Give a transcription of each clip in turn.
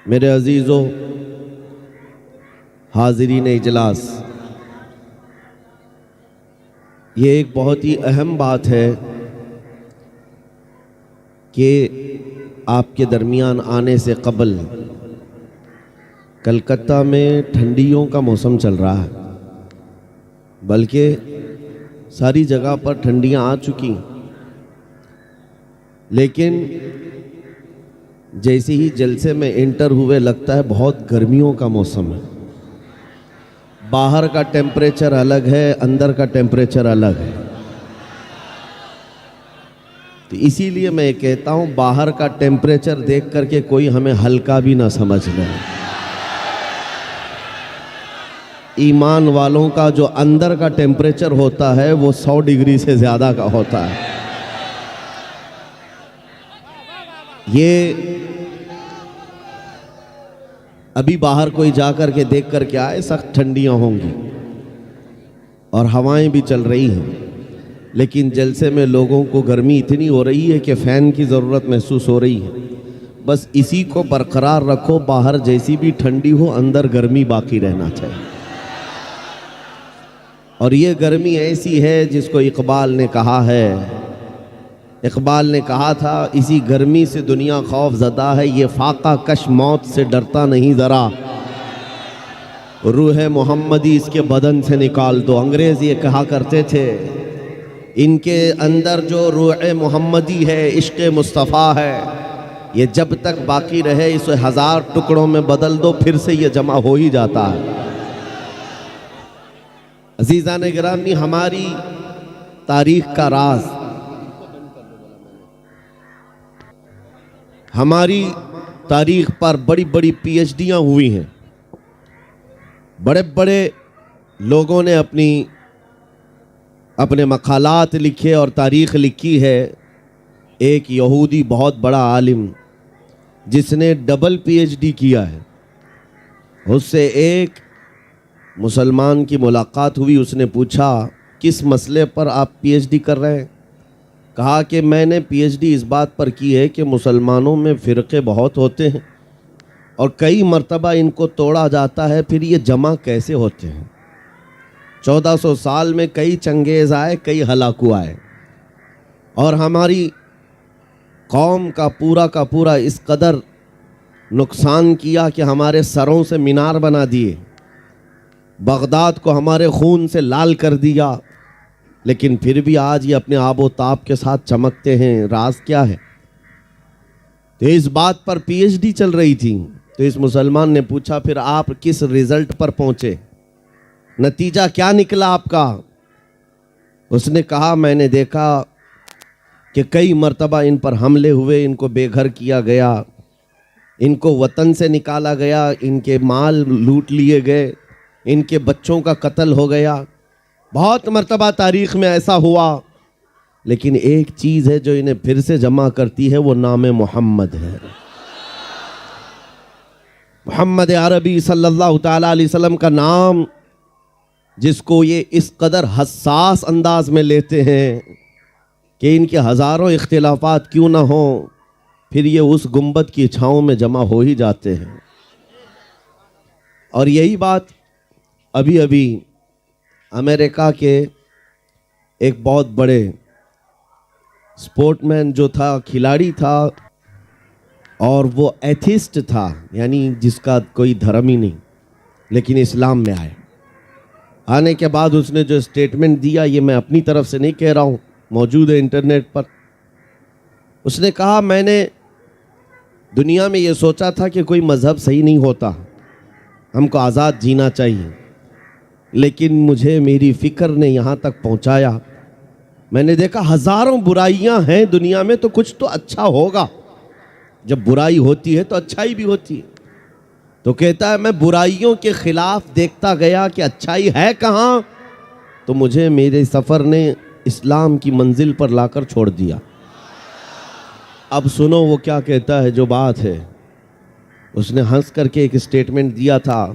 मेरे अजीज़ों, हाज़रीन इजलास, ये एक बहुत ही अहम बात है कि आपके दरमियान आने से कबल कलकत्ता में ठंडियों का मौसम चल रहा है, बल्कि सारी जगह पर ठंडियां आ चुकी, लेकिन जैसे ही जलसे में एंटर हुए लगता है बहुत गर्मियों का मौसम है। बाहर का टेम्परेचर अलग है, अंदर का टेम्परेचर अलग है। तो इसीलिए मैं कहता हूँ बाहर का टेम्परेचर देख करके कोई हमें हल्का भी ना समझ ले। ईमान वालों का जो अंदर का टेम्परेचर होता है वो 100 डिग्री से ज़्यादा का होता है। ये अभी बाहर कोई जा कर के देख कर के आए, सख्त ठंडियां होंगी और हवाएं भी चल रही हैं, लेकिन जलसे में लोगों को गर्मी इतनी हो रही है कि फ़ैन की ज़रूरत महसूस हो रही है। बस इसी को बरकरार रखो, बाहर जैसी भी ठंडी हो अंदर गर्मी बाकी रहना चाहिए। और ये गर्मी ऐसी है जिसको इकबाल ने कहा है, इकबाल ने कहा था इसी गर्मी से दुनिया खौफ ज़दा है, ये फाका कश मौत से डरता नहीं ज़रा, रूह मोहम्मदी इसके बदन से निकाल दो। अंग्रेज़ ये कहा करते थे, इनके अंदर जो रूह मोहम्मदी है, इश्क़ मुस्तफ़ा है, ये जब तक बाकी रहे इसे 1000 टुकड़ों में बदल दो, फिर से ये जमा हो ही जाता है। अज़ीज़ान गिरामी, हमारी तारीख़ का राज, हमारी तारीख़ पर बड़ी बड़ी पीएचडियाँ हुई हैं, बड़े बड़े लोगों ने अपने मक़ालात लिखे और तारीख़ लिखी है। एक यहूदी बहुत बड़ा आलिम जिसने डबल पीएचडी किया है, उससे एक मुसलमान की मुलाकात हुई। उसने पूछा किस मसले पर आप पीएचडी कर रहे हैं? कहा कि मैंने पीएचडी इस बात पर की है कि मुसलमानों में फ़िरक़े बहुत होते हैं और कई मर्तबा इनको तोड़ा जाता है, फिर ये जमा कैसे होते हैं। 1400 साल में कई चंगेज़ आए, कई हलाकू आए, और हमारी कौम का पूरा इस कदर नुकसान किया कि हमारे सरों से मीनार बना दिए, बगदाद को हमारे खून से लाल कर दिया, लेकिन फिर भी आज ये अपने आबो ताब के साथ चमकते हैं। राज क्या है? तो इस बात पर पीएचडी चल रही थी। तो इस मुसलमान ने पूछा फिर आप किस रिजल्ट पर पहुंचे, नतीजा क्या निकला आपका? उसने कहा मैंने देखा कि कई मर्तबा इन पर हमले हुए, इनको बेघर किया गया, इनको वतन से निकाला गया, इनके माल लूट लिए गए, इनके बच्चों का कत्ल हो गया। बहुत मर्तबा तारीख़ में ऐसा हुआ, लेकिन एक चीज़ है जो इन्हें फिर से जमा करती है, वो नाम मोहम्मद है। मोहम्मद अरबी सल्लल्लाहु ताला अलैहि वसल्लम का नाम, जिसको ये इस कदर हसास अंदाज में लेते हैं कि इनके हज़ारों इख्तिलाफात क्यों ना हो, फिर ये उस गुंबद की छाँव में जमा हो ही जाते हैं। और यही बात अभी अभी अमेरिका के एक बहुत बड़े स्पोर्टमैन जो था, खिलाड़ी था, और वो एथिस्ट था, यानी जिसका कोई धर्म ही नहीं, लेकिन इस्लाम में आने के बाद उसने जो स्टेटमेंट दिया, ये मैं अपनी तरफ से नहीं कह रहा हूँ, मौजूद है इंटरनेट पर। उसने कहा मैंने दुनिया में ये सोचा था कि कोई मज़हब सही नहीं होता, हमको आज़ाद जीना चाहिए, लेकिन मुझे मेरी फ़िक्र ने यहाँ तक पहुँचाया। मैंने देखा हज़ारों बुराइयाँ हैं दुनिया में, तो कुछ तो अच्छा होगा। जब बुराई होती है तो अच्छाई भी होती है। तो कहता है मैं बुराइयों के ख़िलाफ़ देखता गया कि अच्छाई है कहाँ, तो मुझे मेरे सफ़र ने इस्लाम की मंजिल पर लाकर छोड़ दिया। अब सुनो वो क्या कहता है, जो बात है। उसने हंस करके एक स्टेटमेंट दिया था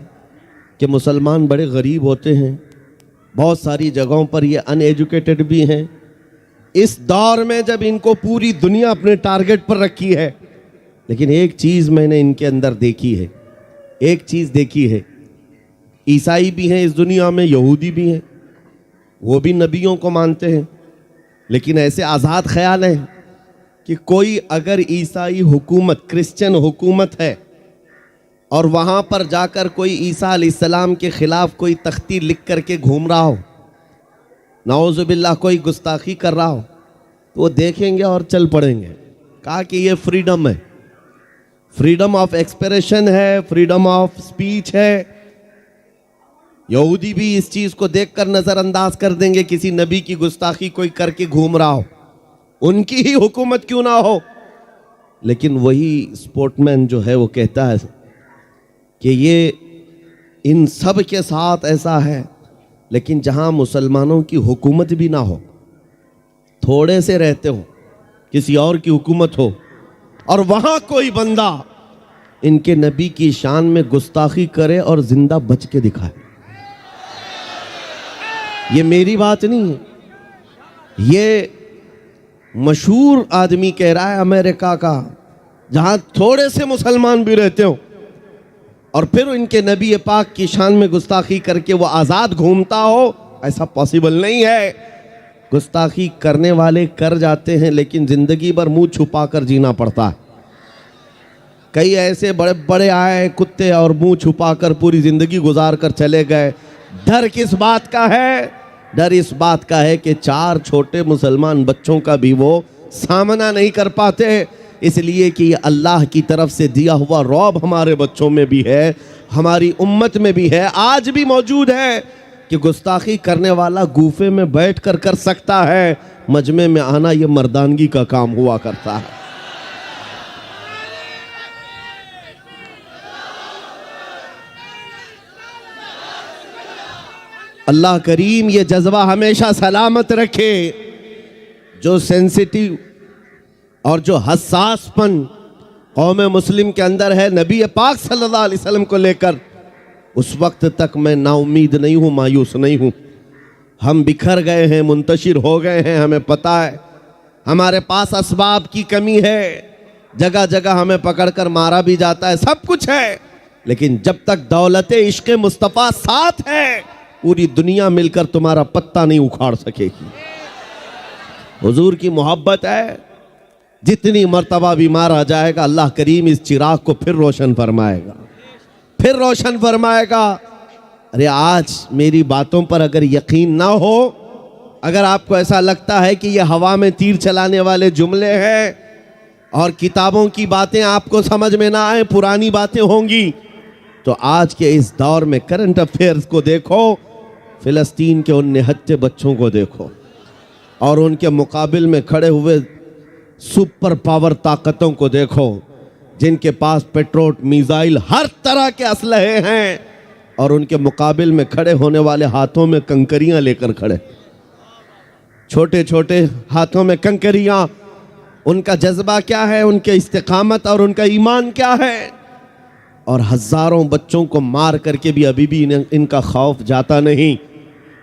कि मुसलमान बड़े गरीब होते हैं, बहुत सारी जगहों पर ये अनएजुकेटेड भी हैं। इस दौर में जब इनको पूरी दुनिया अपने टारगेट पर रखी है, लेकिन एक चीज़ मैंने इनके अंदर देखी है, एक चीज़ देखी है, ईसाई भी हैं इस दुनिया में, यहूदी भी हैं, वो भी नबियों को मानते हैं, लेकिन ऐसे आज़ाद ख्याल है कि कोई अगर ईसाई हुकूमत, क्रिश्चियन हुकूमत है और वहाँ पर जाकर कोई ईसा अलैहिस्सलाम के ख़िलाफ़ कोई तख्ती लिख करके घूम रहा हो, नाउज़ुबिल्लाह कोई गुस्ताखी कर रहा हो, तो वो देखेंगे और चल पड़ेंगे। कहा कि ये फ्रीडम है, फ्रीडम ऑफ एक्सप्रेशन है, फ्रीडम ऑफ स्पीच है। यहूदी भी इस चीज़ को देखकर नज़रअंदाज कर देंगे, किसी नबी की गुस्ताखी कोई करके घूम रहा हो, उनकी ही हुकूमत क्यों ना हो। लेकिन वही स्पोर्टमैन जो है वो कहता है कि ये इन सब के साथ ऐसा है, लेकिन जहां मुसलमानों की हुकूमत भी ना हो, थोड़े से रहते हो, किसी और की हुकूमत हो, और वहां कोई बंदा इनके नबी की शान में गुस्ताखी करे और जिंदा बच के दिखाए। ये मेरी बात नहीं है, ये मशहूर आदमी कह रहा है अमेरिका का, जहां थोड़े से मुसलमान भी रहते हो और फिर इनके नबी पाक की शान में गुस्ताखी करके वो आज़ाद घूमता हो। ऐसा पॉसिबल नहीं है। गुस्ताखी करने वाले कर जाते हैं, लेकिन ज़िंदगी भर मुंह छुपा कर जीना पड़ता है। कई ऐसे बड़े बड़े आए कुत्ते और मुंह छुपा कर पूरी ज़िंदगी गुजार कर चले गए। डर किस बात का है? डर इस बात का है कि 4 छोटे मुसलमान बच्चों का भी वो सामना नहीं कर पाते, इसलिए कि अल्लाह की तरफ से दिया हुआ रौब हमारे बच्चों में भी है, हमारी उम्मत में भी है, आज भी मौजूद है कि गुस्ताखी करने वाला गूफे में बैठ कर सकता है, मजमे में आना ये मर्दानगी का काम हुआ करता है। अल्लाह करीम ये जज्बा हमेशा सलामत रखे। जो सेंसिटिव और जो हसासपन कौम मुस्लिम के अंदर है नबी पाक सल्लल्लाहु अलैहि वसल्लम को लेकर, उस वक्त तक मैं नाउमीद नहीं हूँ, मायूस नहीं हूँ। हम बिखर गए हैं, मुंतशिर हो गए हैं, हमें पता है हमारे पास असबाब की कमी है, जगह जगह हमें पकड़कर मारा भी जाता है, सब कुछ है, लेकिन जब तक दौलत इश्क़ मुस्तफ़ा साथ है, पूरी दुनिया मिलकर तुम्हारा पत्ता नहीं उखाड़ सकेगी। हुजूर की मोहब्बत है, जितनी मर्तबा भी मारा जाएगा अल्लाह करीम इस चिराग को फिर रोशन फरमाएगा, फिर रोशन फरमाएगा। अरे आज मेरी बातों पर अगर यकीन ना हो, अगर आपको ऐसा लगता है कि ये हवा में तीर चलाने वाले जुमले हैं और किताबों की बातें आपको समझ में ना आए, पुरानी बातें होंगी, तो आज के इस दौर में करंट अफेयर्स को देखो, फिलिस्तीन के उन निहत्थे बच्चों को देखो और उनके मुकाबिल में खड़े हुए सुपर पावर ताकतों को देखो, जिनके पास पेट्रोल, मिसाइल, हर तरह के असलहे हैं, और उनके मुकाबिल में खड़े होने वाले हाथों में कंकरियां लेकर खड़े, छोटे छोटे हाथों में कंकरियां। उनका जज्बा क्या है, उनके इस्तिकामत और उनका ईमान क्या है। और हजारों बच्चों को मार करके भी अभी भी इनका खौफ जाता नहीं।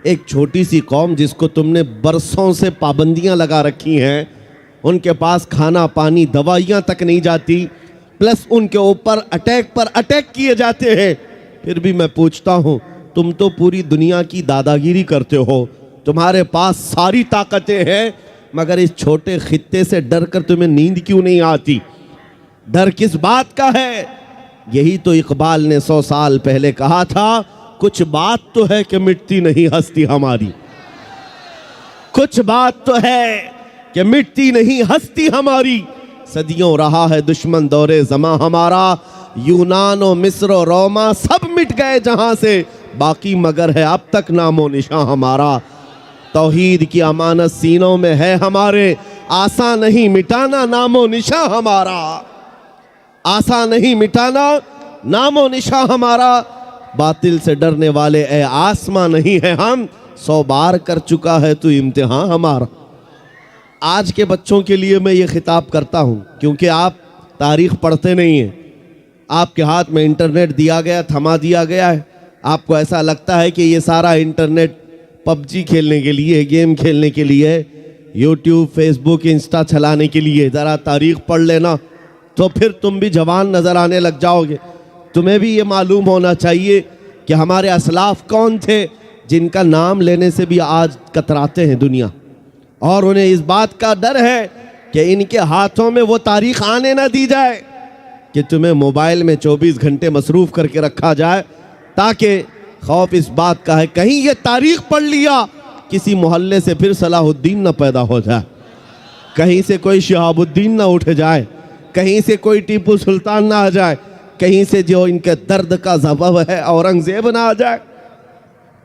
एक छोटी सी कौम जिसको तुमने बरसों से पाबंदियां लगा रखी हैं, उनके पास खाना पानी दवाइयां तक नहीं जाती, प्लस उनके ऊपर अटैक पर अटैक किए जाते हैं, फिर भी मैं पूछता हूं, तुम तो पूरी दुनिया की दादागिरी करते हो, तुम्हारे पास सारी ताकतें हैं, मगर इस छोटे खित्ते से डर कर तुम्हें नींद क्यों नहीं आती? डर किस बात का है? यही तो इकबाल ने 100 साल पहले कहा था, कुछ बात तो है कि मिटती नहीं हस्ती हमारी, कुछ बात तो है कि मिटती नहीं हस्ती हमारी। सदियों रहा है दुश्मन दौरे ज़मा हमारा, यूनान और मिस्र और रोमा सब मिट गए जहां से, बाकी मगर है अब तक नामो निशान हमारा। तौहीद की अमानत सीनों में है हमारे, आसा नहीं मिटाना नामो निशान हमारा, आसा नहीं मिटाना नामो निशान हमारा। बातिल से डरने वाले ए आसमां नहीं है हम, 100 बार कर चुका है तू इम्तिहान हमारा। आज के बच्चों के लिए मैं ये खिताब करता हूँ, क्योंकि आप तारीख पढ़ते नहीं हैं, आपके हाथ में इंटरनेट दिया गया, थमा दिया गया है, आपको ऐसा लगता है कि ये सारा इंटरनेट पबजी खेलने के लिए, गेम खेलने के लिए, यूट्यूब, फेसबुक, इंस्टा चलाने के लिए। ज़रा तारीख पढ़ लेना, तो फिर तुम भी जवान नजर आने लग जाओगे। तुम्हें भी ये मालूम होना चाहिए कि हमारे असलाफ कौन थे जिनका नाम लेने से भी आज कतराते हैं दुनिया, और उन्हें इस बात का डर है कि इनके हाथों में वो तारीख आने ना दी जाए कि तुम्हें मोबाइल में 24 घंटे मसरूफ़ करके रखा जाए, ताकि खौफ इस बात का है कहीं ये तारीख पढ़ लिया किसी मोहल्ले से फिर सलाहुद्दीन ना पैदा हो जाए, कहीं से कोई शिहाबुद्दीन ना उठ जाए, कहीं से कोई टीपू सुल्तान ना आ जाए, कहीं से जो इनके दर्द का सबब है औरंगजेब ना आ जाए।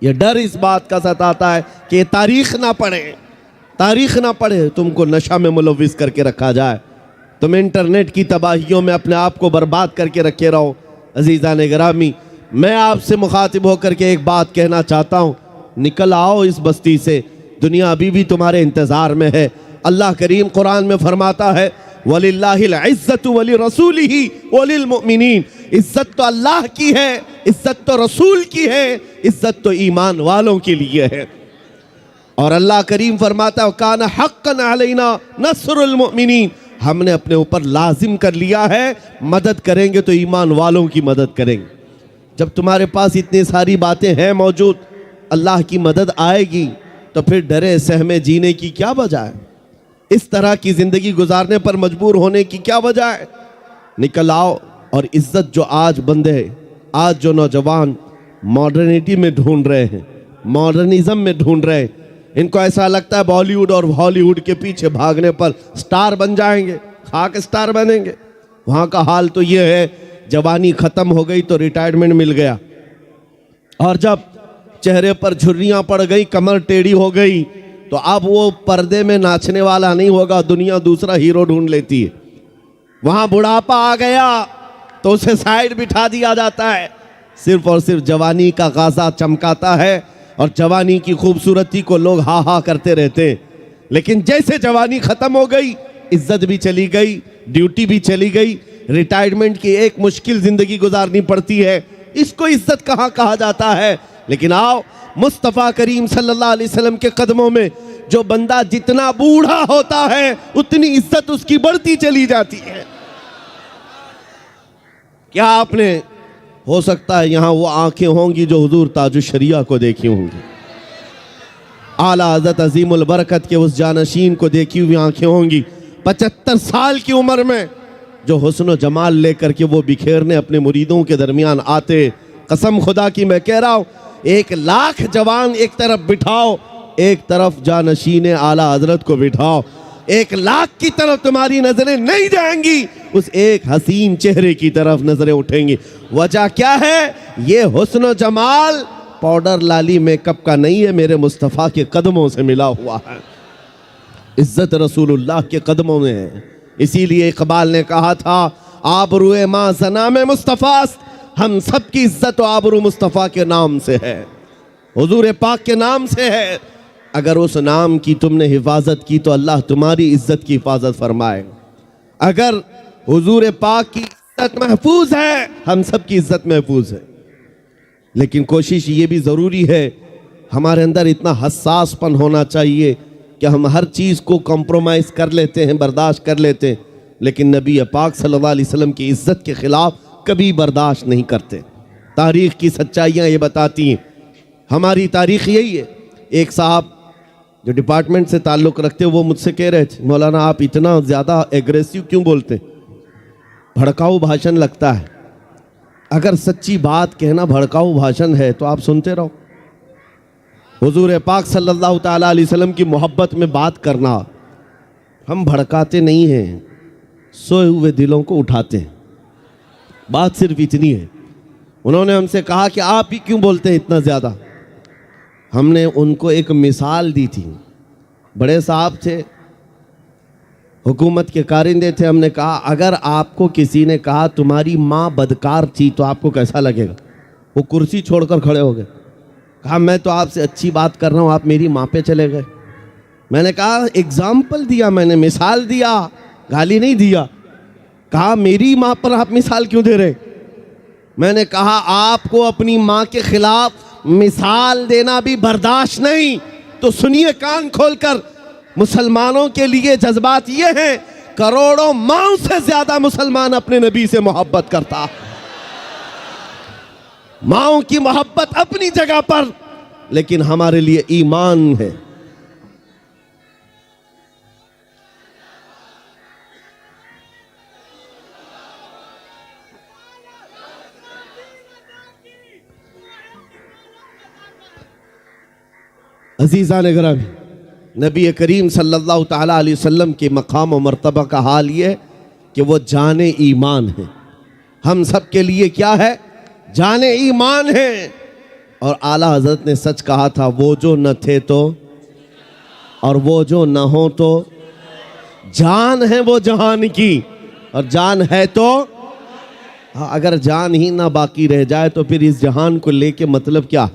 ये डर इस बात का सताता है कि ये तारीख ना पढ़े, तारीख ना पढ़े, तुमको नशा में मुलविस करके रखा जाए, तुम इंटरनेट की तबाहियों में अपने आप को बर्बाद करके रखे रहो। अजीज़ान गिरामी, मैं आपसे मुखातिब होकर के एक बात कहना चाहता हूँ, निकल आओ इस बस्ती से, दुनिया अभी भी तुम्हारे इंतज़ार में है। अल्लाह करीम कुरान में फरमाता है वलिल्लाहिल इज़्ज़तु वली रसूलिही वलिल मुमिनीन, इज़्ज़त तो अल्लाह की है, इज़्ज़त तो रसूल की है, इज़्ज़त तो ईमान वालों के लिए है। और अल्लाह करीम फरमाता है काना हक्कन अलैना नस्रुल मुमिनीन, हमने अपने ऊपर लाजिम कर लिया है, मदद करेंगे तो ईमान वालों की मदद करेंगे। जब तुम्हारे पास इतनी सारी बातें हैं मौजूद, अल्लाह की मदद आएगी तो फिर डरे सहमे जीने की क्या वजह है? इस तरह की ज़िंदगी गुजारने पर मजबूर होने की क्या वजह है? निकल आओ और इज़्ज़त जो आज बंदे, आज जो नौजवान मॉडर्निटी में ढूंढ रहे हैं, मॉडर्निज़म में ढूंढ रहे हैं, इनको ऐसा लगता है बॉलीवुड और हॉलीवुड के पीछे भागने पर स्टार बन जाएंगे, खाक स्टार बनेंगे। वहाँ का हाल तो ये है, जवानी ख़त्म हो गई तो रिटायरमेंट मिल गया, और जब चेहरे पर झुर्रियाँ पड़ गई, कमर टेढ़ी हो गई, तो अब वो पर्दे में नाचने वाला नहीं होगा, दुनिया दूसरा हीरो ढूंढ लेती है। वहाँ बुढ़ापा आ गया तो उसे साइड बिठा दिया जाता है, सिर्फ और सिर्फ जवानी का गाजा चमकाता है और जवानी की खूबसूरती को लोग हा हा करते रहते हैं। लेकिन जैसे जवानी ख़त्म हो गई, इज्जत भी चली गई, ड्यूटी भी चली गई, रिटायरमेंट की एक मुश्किल ज़िंदगी गुजारनी पड़ती है। इसको इज्जत कहाँ कहा जाता है? लेकिन आओ, मुस्तफ़ा करीम सल्लल्लाहु अलैहि वसल्लम के कदमों में जो बंदा जितना बूढ़ा होता है उतनी इज्जत उसकी बढ़ती चली जाती है। क्या आपने, हो सकता है यहाँ वो आंखें होंगी जो हुजूर ताजुश शरिया को देखी होंगी, आला हज़रत अजीमुल बरकत के उस जानशीन को देखी हुई आंखें होंगी, 75 साल की उम्र में जो हुस्न जमाल लेकर के वो बिखेरने अपने मुरीदों के दरमियान आते। कसम खुदा की मैं कह रहा हूँ, 1 लाख जवान एक तरफ बिठाओ, एक तरफ जानशीन आला हजरत को बिठाओ, 1 लाख की तरफ तुम्हारी नजरें नहीं जाएंगी, उस एक हसीन चेहरे की तरफ नजरें उठेंगी। वजह क्या है? ये हुस्न जमाल पाउडर लाली मेकअप का नहीं है, मेरे मुस्तफ़ा के कदमों से मिला हुआ है, इज्जत रसूलुल्लाह के कदमों में है। इसीलिए इकबाल ने कहा था आबरूए माँ ज़ना में मुस्तफ़ा, हम सब की इज्जत और आबरू मुस्तफ़ा के नाम से है, हुजूर पाक के नाम से है। अगर उस नाम की तुमने हिफाजत की तो अल्लाह तुम्हारी इज्जत की हिफाजत फरमाए। अगर हुजूर पाक की इज्जत महफूज है, हम सब की इज्जत महफूज है। लेकिन कोशिश ये भी ज़रूरी है, हमारे अंदर इतना हसासपन होना चाहिए कि हम हर चीज़ को कॉम्प्रोमाइज़ कर लेते हैं, बर्दाश्त कर लेते हैं, लेकिन नबी पाक सल्लल्लाहु अलैहि वसल्लम की इज्जत के ख़िलाफ़ कभी बर्दाश्त नहीं करते। तारीख़ की सच्चाइयाँ ये बताती हैं, हमारी तारीख़ यही है। एक साहब जो डिपार्टमेंट से ताल्लुक़ रखते वो मुझसे कह रहे थे, मौलाना आप इतना ज़्यादा एग्रेसिव क्यों बोलते हैं, भड़काऊ भाषण लगता है। अगर सच्ची बात कहना भड़काऊ भाषण है तो आप सुनते रहो। हुजूर पाक सल्लल्लाहु ताला अलैहि वसल्लम की मोहब्बत में बात करना, हम भड़काते नहीं हैं, सोए हुए दिलों को उठाते हैं। बात सिर्फ इतनी है। उन्होंने हमसे कहा कि आप ही क्यों बोलते हैं इतना ज़्यादा। हमने उनको एक मिसाल दी थी। बड़े साहब थे, हुकूमत के कारिंदे थे। हमने कहा अगर आपको किसी ने कहा तुम्हारी माँ बदकार थी तो आपको कैसा लगेगा? वो कुर्सी छोड़कर खड़े हो गए। कहा मैं तो आपसे अच्छी बात कर रहा हूँ, आप मेरी माँ पे चले गए। मैंने कहा एग्जाम्पल दिया, मैंने मिसाल दिया, गाली नहीं दिया। कहा मेरी माँ पर आप मिसाल क्यों दे रहे? मैंने कहा आपको अपनी माँ के खिलाफ मिसाल देना भी बर्दाश्त नहीं। तो सुनिए कान खोलकर, मुसलमानों के लिए जज्बात ये हैं करोड़ों माओं से ज्यादा मुसलमान अपने नबी से मोहब्बत करता। माओं की मोहब्बत अपनी जगह पर, लेकिन हमारे लिए ईमान है। अजीज़ान गिरामी, नबी करीम सल्लल्लाहु ताला अलैहि वसल्लम के मकाम और मर्तबा का हाल ये है कि वो जाने ईमान है। हम सब के लिए क्या है? जाने ईमान है। और आला हजरत ने सच कहा था, वो जो न थे तो और वो जो न हो तो जान है वो जहान की, और जान है तो हाँ, अगर जान ही ना बाकी रह जाए तो फिर इस जहान को लेके मतलब क्या?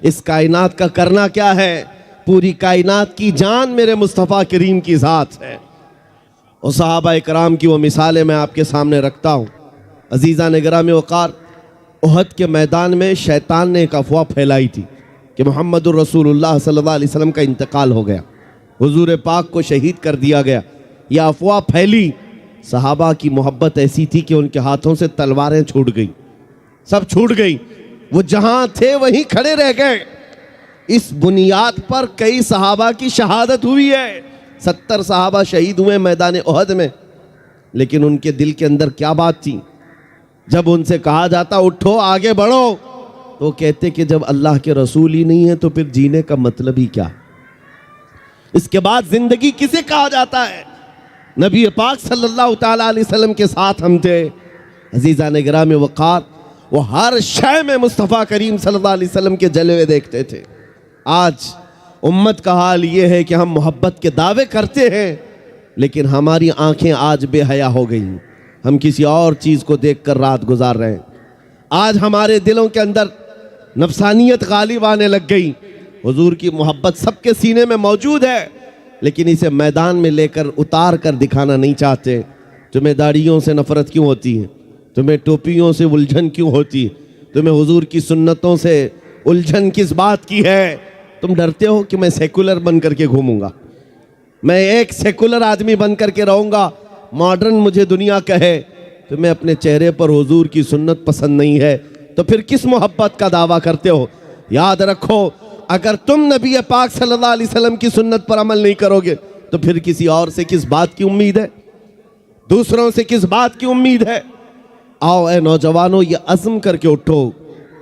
इस कायनात का करना क्या है? पूरी कायनात की जान मेरे मुस्तफ़ा करीम की ज़ात है। और सहाबा इकराम की वो मिसालें मैं आपके सामने रखता हूँ। अजीज़ा निगरामी वक़ार, उहद के मैदान में शैतान ने एक अफवाह फैलाई थी कि मोहम्मदुर रसूलुल्लाह सल्लल्लाहु अलैहि वसल्लम का इंतकाल हो गया, हुजूर पाक को शहीद कर दिया गया। यह अफवाह फैली। सहाबा की मोहब्बत ऐसी थी कि उनके हाथों से तलवारें छूट गई, सब छूट गई। वो जहां थे वहीं खड़े रह गए। इस बुनियाद पर कई सहाबा की शहादत हुई है। 70 सहाबा शहीद हुए मैदान उहद में। लेकिन उनके दिल के अंदर क्या बात थी? जब उनसे कहा जाता उठो आगे बढ़ो, तो कहते कि जब अल्लाह के रसूल ही नहीं है तो फिर जीने का मतलब ही क्या? इसके बाद जिंदगी किसे कहा जाता है? नबी पाक सल्लल्लाहु ताला अलैहि वसल्लम के साथ हम थे। अजीज़ा निगरामी वक़ार, वो हर शय में मुस्तफ़ा करीम सल्लल्लाहु अलैहि वसल्लम के जलवे देखते थे। आज उम्मत का हाल ये है कि हम मोहब्बत के दावे करते हैं, लेकिन हमारी आंखें आज बेहया हो गई। हम किसी और चीज़ को देखकर रात गुजार रहे हैं। आज हमारे दिलों के अंदर नफसानियत गालिब आने लग गई। हुजूर की मोहब्बत सबके सीने में मौजूद है, लेकिन इसे मैदान में लेकर उतार कर दिखाना नहीं चाहते। तुम्हें दाढ़ियों से नफरत क्यों होती है? तुम्हें टोपियों से उलझन क्यों होती है? तुम्हें हुजूर की सुन्नतों से उलझन किस बात की है? तुम डरते हो कि मैं सेकुलर बन करके घूमूंगा, मैं एक सेकुलर आदमी बन करके रहूंगा, मॉडर्न मुझे दुनिया कहे। तुम्हें अपने चेहरे पर हुजूर की सुन्नत पसंद नहीं है, तो फिर किस मोहब्बत का दावा करते हो? याद रखो, अगर तुम नबी पाक सल्लल्लाहु अलैहि वसल्लम की सुन्नत पर अमल नहीं करोगे तो फिर किसी और से किस बात की उम्मीद है? दूसरों से किस बात की उम्मीद है? आओ ए नौजवानों, ये अज़्म करके उठो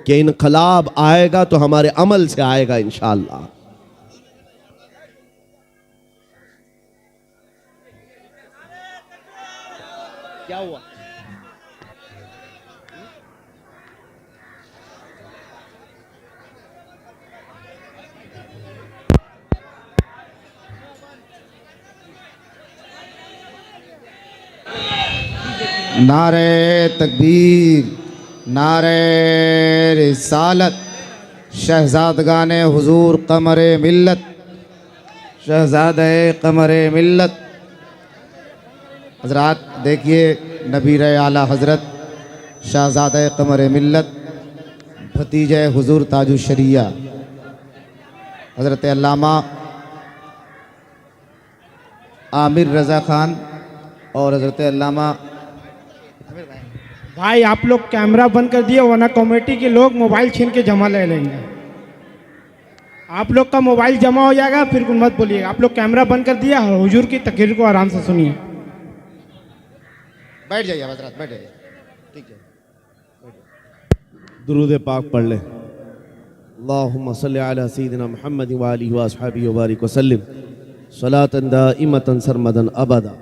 कि इनकलाब आएगा तो हमारे अमल से आएगा इंशाअल्लाह। क्या हुआ? नारे तकबीर, नारे रिसालत, शहजादगाने हुजूर कमरे मिल्लत, शहजादे कमरे मिल्लत। हजरात देखिए, नबीर आला हजरत शहजादे कमरे मिल्लत, भतीजे हुजूर ताजु शरिया हजरत अल्लामा आमिर रज़ा खान और हजरत अल्लामा। भाई आप लोग कैमरा बंद कर दिए, वरना कमेटी के लोग मोबाइल छीन के जमा ले लेंगे। आप लोग का मोबाइल जमा हो जाएगा, फिर कुछ मत बोलिएगा। आप लोग कैमरा बंद कर दिया, हुजूर की तकरीर को आराम से सुनिए। बैठ जाइए हजरत, बैठ जाइए, ठीक है। दुरूद पाक पढ़ ले। अल्लाहुम्मा सल्ली अला सय्यिदिना मुहम्मद व आलिहि व अस्हाबिहि व बारिक वसल्लिम सलातन दाइमतन सरमदन अबदा।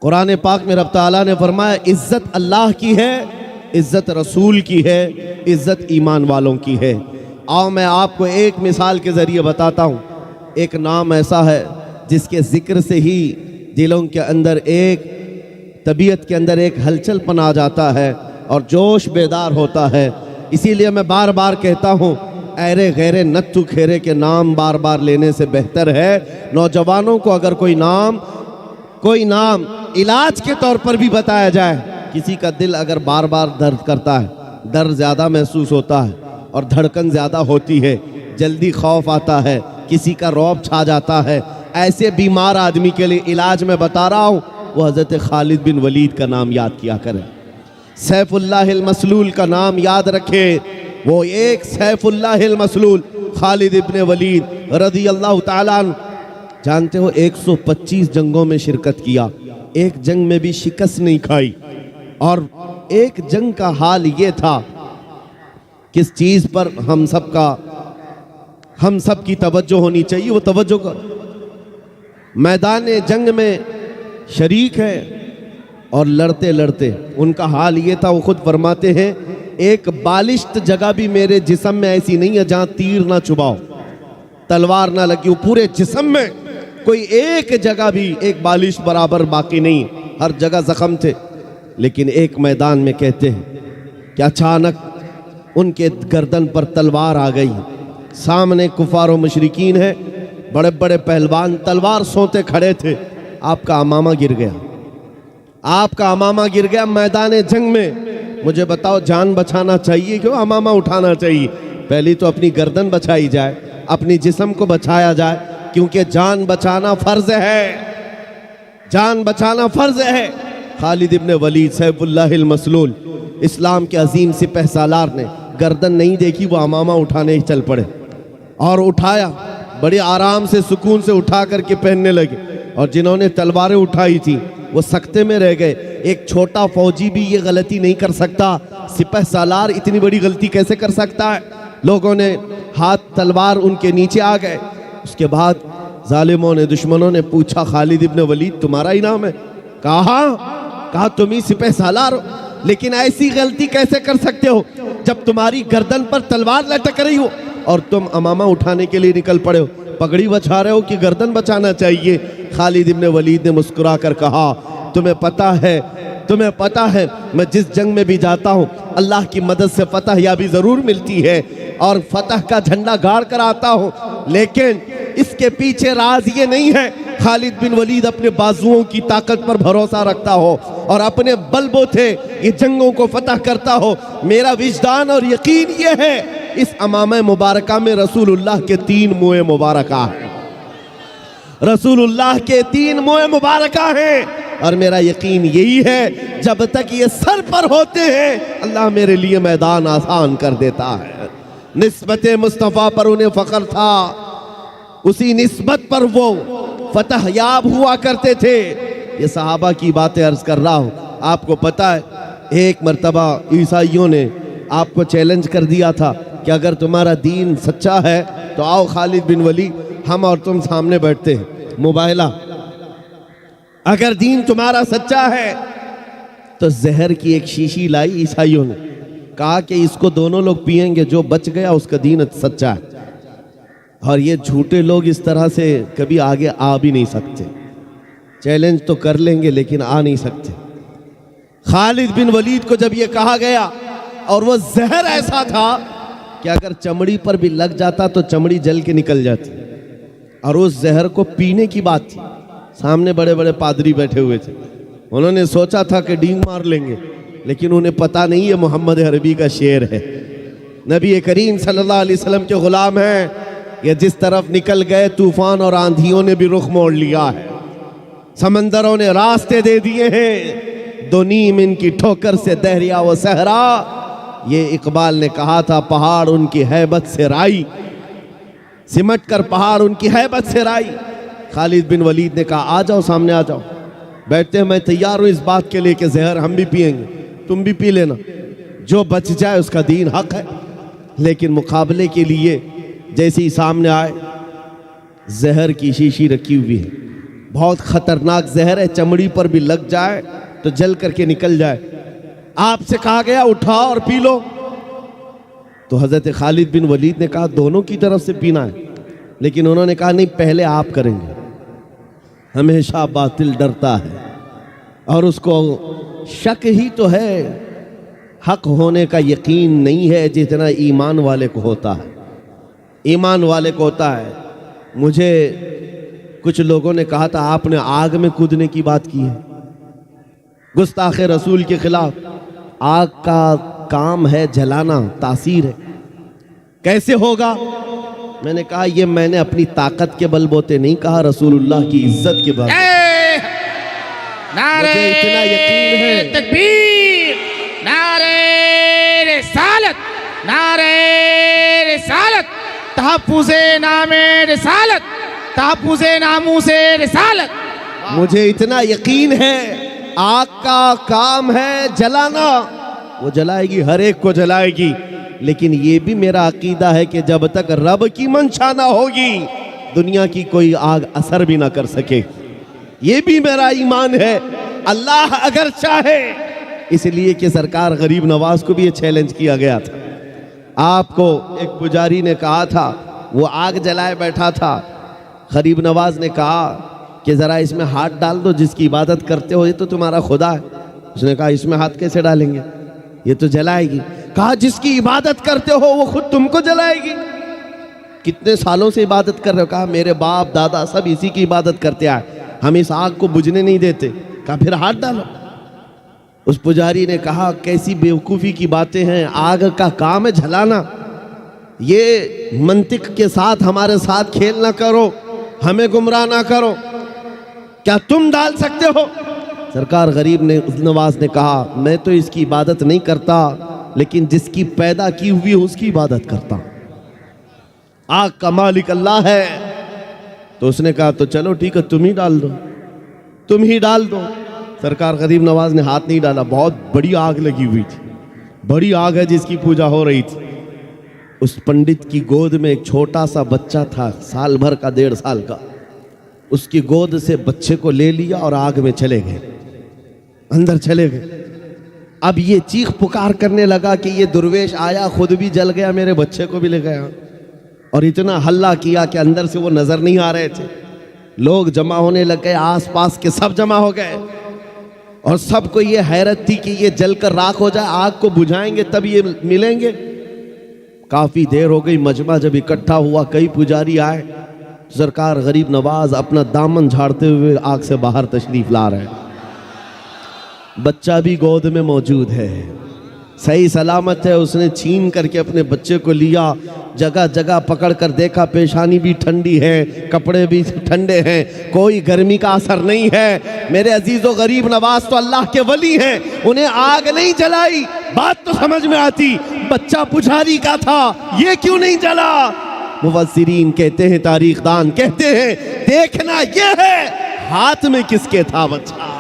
कुरान पाक में रब ताला ने फरमाया, इज्जत अल्लाह की है, इज्जत रसूल की है, इज्जत ईमान वालों की है। आओ मैं आपको एक मिसाल के ज़रिए बताता हूँ। एक नाम ऐसा है जिसके ज़िक्र से ही दिलों के अंदर एक तबीयत के अंदर एक हलचल पन आ जाता है और जोश बेदार होता है। इसीलिए मैं बार बार कहता हूँ, ऐरे गैरे नत्थु खेरे के नाम बार बार लेने से बेहतर है नौजवानों को अगर कोई नाम इलाज के तौर पर भी बताया जाए किसी का दिल अगर बार बार दर्द करता है, दर्द ज़्यादा महसूस होता है और धड़कन ज़्यादा होती है, जल्दी खौफ आता है, किसी का रौब छा जाता है, ऐसे बीमार आदमी के लिए इलाज मैं बता रहा हूँ, वो हज़रत खालिद बिन वलीद का नाम याद किया करें। सैफुल्लाहिल मसलूल का नाम याद रखें। वो एक सैफुल्लाहिल मसलूल खालिद इब्ने वलीद रज़ी अल्लाह ताला अन्हु, जानते हो 125 जंगों में शिरकत किया, एक जंग में भी शिकस्त नहीं खाई। और एक जंग का हाल ये था, किस चीज़ पर हम सब की तवज्जो होनी चाहिए, वो तवज्जो का मैदान जंग में शरीक है और लड़ते लड़ते उनका हाल ये था, वो खुद फरमाते हैं एक बालिश्त जगह भी मेरे जिस्म में ऐसी नहीं है जहाँ तीर ना चुभाओ, तलवार ना लगी हो, पूरे जिस्म में कोई एक जगह भी एक बालिश बराबर बाकी नहीं, हर जगह जख्म थे। लेकिन एक मैदान में कहते हैं कि अचानक उनके गर्दन पर तलवार आ गई, सामने कुफार और मुशरिकीन है, बड़े बड़े पहलवान तलवार सोते खड़े थे, आपका अमामा गिर गया, आपका अमामा गिर गया मैदान जंग में। मुझे बताओ जान बचाना चाहिए क्यों अमामा उठाना चाहिए? पहले तो अपनी गर्दन बचाई जाए, अपनी जिस्म को बचाया जाए, क्योंकि जान बचाना फर्ज है, जान बचाना फर्ज है। खालिद इब्ने वलीद सैफुल्लाहिल मसलूल, इस्लाम के अजीम सिपह सालार ने गर्दन नहीं देखी, वो अमामा उठाने ही चल पड़े और उठाया, बड़े आराम से सुकून से उठा करके पहनने लगे। और जिन्होंने तलवारें उठाई थी वो सकते में रह गए। एक छोटा फौजी भी ये गलती नहीं कर सकता, सिपह सालार इतनी बड़ी गलती कैसे कर सकता है? लोगों ने हाथ तलवार उनके नीचे आ गए। उसके बाद जालिमों ने, दुश्मनों ने पूछा खालिद इब्ने वलीद तुम्हारा ही नाम है? कहा तुम ही सिपह सालार हो, लेकिन ऐसी गलती कैसे कर सकते हो जब तुम्हारी गर्दन पर तलवार लटक रही हो और तुम अमामा उठाने के लिए निकल पड़े हो, पगड़ी बचा रहे हो कि गर्दन बचाना चाहिए? खालिद इब्ने वलीद ने मुस्कुरा कर कहा तुम्हें पता है मैं जिस जंग में भी जाता हूँ अल्लाह की मदद से फतह याबी ज़रूर मिलती है और फतह का झंडा गाड़ कर आता हूँ, लेकिन इसके पीछे राज ये नहीं है खालिद बिन वलीद अपने बाजुओं की ताकत पर भरोसा रखता हो और अपने बलबूते ये जंगों को फतह करता हो। मेरा विजदान और यकीन ये है इस अमामा मुबारका में रसूलुल्लाह के 3 मुँह मुबारका है, रसूलुल्लाह के 3 मुँह मुबारका हैं। और मेरा यकीन यही है जब तक ये सर पर होते हैं अल्लाह मेरे लिए मैदान आसान कर देता है। निस्बत मुस्तफ़ा पर उन्हें फ़ख्र था, उसी निस्बत पर वो फतह याब हुआ करते थे। ये सहाबा की बातें अर्ज कर रहा हूँ। आपको पता है एक मर्तबा ईसाइयों ने आपको चैलेंज कर दिया था कि अगर तुम्हारा दीन सच्चा है तो आओ खालिद बिन वलीद हम और तुम सामने बैठते हैं मुबाहला, अगर दीन तुम्हारा सच्चा है तो जहर की एक शीशी लाई ईसाइयों ने, कहा कि इसको दोनों लोग पिएंगे, जो बच गया उसका दीन सच्चा है। और ये झूठे लोग इस तरह से कभी आगे आ भी नहीं सकते, चैलेंज तो कर लेंगे लेकिन आ नहीं सकते। खालिद बिन वलीद को जब ये कहा गया और वो जहर ऐसा था कि अगर चमड़ी पर भी लग जाता तो चमड़ी जल के निकल जाती, और उस जहर को पीने की बात थी। सामने बड़े बड़े पादरी बैठे हुए थे, उन्होंने सोचा था कि डींग मार लेंगे, लेकिन उन्हें पता नहीं है मोहम्मद अरबी का शेर है, नबी करीम सल्लल्लाहु अलैहि वसल्लम के गुलाम हैं। ये जिस तरफ निकल गए तूफान और आंधियों ने भी रुख मोड़ लिया है, समंदरों ने रास्ते दे दिए हैं, दो नीम इनकी ठोकर से दहरिया व सहरा। ये इकबाल ने कहा था पहाड़ उनकी हैबत से राई, सिमट कर पहाड़ उनकी हैबत से राई। खालिद बिन वलीद ने कहा आ जाओ सामने आ जाओ, बैठते हैं, मैं तैयार हूँ इस बात के लिए कि जहर हम भी पिएंगे, तुम भी पी लेना, जो बच जाए उसका दीन हक है। लेकिन मुकाबले के लिए जैसे ही सामने आए, जहर की शीशी रखी हुई है, बहुत खतरनाक जहर है, चमड़ी पर भी लग जाए तो जल करके निकल जाए, आपसे कहा गया उठाओ और पी लो। तो हज़रत खालिद बिन वलीद ने कहा दोनों की तरफ से पीना है, लेकिन उन्होंने कहा नहीं पहले आप करेंगे। हमेशा बातिल डरता है और उसको शक ही तो है, हक होने का यकीन नहीं है जितना ईमान वाले को होता है। ईमान वाले को होता है। मुझे कुछ लोगों ने कहा था आपने आग में कूदने की बात की है, गुस्ताख रसूल के खिलाफ। आग का काम है जलाना, तासीर है। कैसे होगा? मैंने कहा ये मैंने अपनी ताकत के बलबूते नहीं कहा, रसूलुल्लाह की इज्जत के बल। नारे मुझे इतना यकीन है। तकबीर, नारे रिसालत, नारे रिसालत, तहफ्फुज़े नामे रिसालत, तहफ्फुज़े नामूसे रिसालत। मुझे इतना यकीन है, आग का काम है जलाना, वो जलाएगी, हर एक को जलाएगी। लेकिन ये भी मेरा अकीदा है कि जब तक रब की मंशा ना होगी, दुनिया की कोई आग असर भी ना कर सके। ये भी मेरा ईमान है, अल्लाह अगर चाहे। इसलिए कि सरकार गरीब नवाज को भी ये चैलेंज किया गया था। आपको एक पुजारी ने कहा था, वो आग जलाए बैठा था, गरीब नवाज ने कहा कि ज़रा इसमें हाथ डाल दो, जिसकी इबादत करते हो ये तो तुम्हारा खुदा है। उसने कहा इसमें हाथ कैसे डालेंगे, ये तो जलाएगी। कहा जिसकी इबादत करते हो वो खुद तुमको जलाएगी। कितने सालों से इबादत कर रहे हो? कहा मेरे बाप दादा सब इसी की इबादत करते आए, हम इस आग को बुझने नहीं देते। कहा फिर हाथ डालो। उस पुजारी ने कहा कैसी बेवकूफ़ी की बातें हैं, आग का काम है जलाना। ये मंतिक के साथ हमारे साथ खेल ना करो, हमें गुमराह ना करो। क्या तुम डाल सकते हो? सरकार गरीब नवाज ने कहा मैं तो इसकी इबादत नहीं करता, लेकिन जिसकी पैदा की हुई है उसकी इबादत करता। आग का मालिक अल्लाह है। तो उसने कहा तो चलो ठीक है, तुम ही डाल दो, तुम ही डाल दो। सरकार गरीब नवाज ने हाथ नहीं डाला। बहुत बड़ी आग लगी हुई थी, बड़ी आग है जिसकी पूजा हो रही थी। उस पंडित की गोद में एक छोटा सा बच्चा था, साल भर का, 1.5 साल का। उसकी गोद से बच्चे को ले लिया और आग में चले गए, अंदर चले गए। अब ये चीख पुकार करने लगा कि ये दुर्वेश आया, खुद भी जल गया, मेरे बच्चे को भी ले गया। और इतना हल्ला किया कि अंदर से वो नजर नहीं आ रहे थे। लोग जमा होने लग गए, आसपास के सब जमा हो गए और सबको ये हैरत थी कि ये जलकर राख हो जाए, आग को बुझाएंगे तब ये मिलेंगे। काफी देर हो गई, मजमा जब इकट्ठा हुआ, कई पुजारी आए। सरकार गरीब नवाज अपना दामन झाड़ते हुए आग से बाहर तशरीफ ला रहे हैं। बच्चा भी गोद में मौजूद है, सही सलामत है। उसने छीन करके अपने बच्चे को लिया, जगह जगह पकड़ कर देखा, पेशानी भी ठंडी है, कपड़े भी ठंडे हैं, कोई गर्मी का असर नहीं है। मेरे अजीजों, गरीब नवाज तो अल्लाह के वली हैं, उन्हें आग नहीं जलाई। बात तो समझ में आती, बच्चा पुजारी का था, ये क्यों नहीं जला? मुफस्सिरीन कहते हैं, तारीखदान कहते हैं, देखना ये है हाथ में किसके था बच्चा।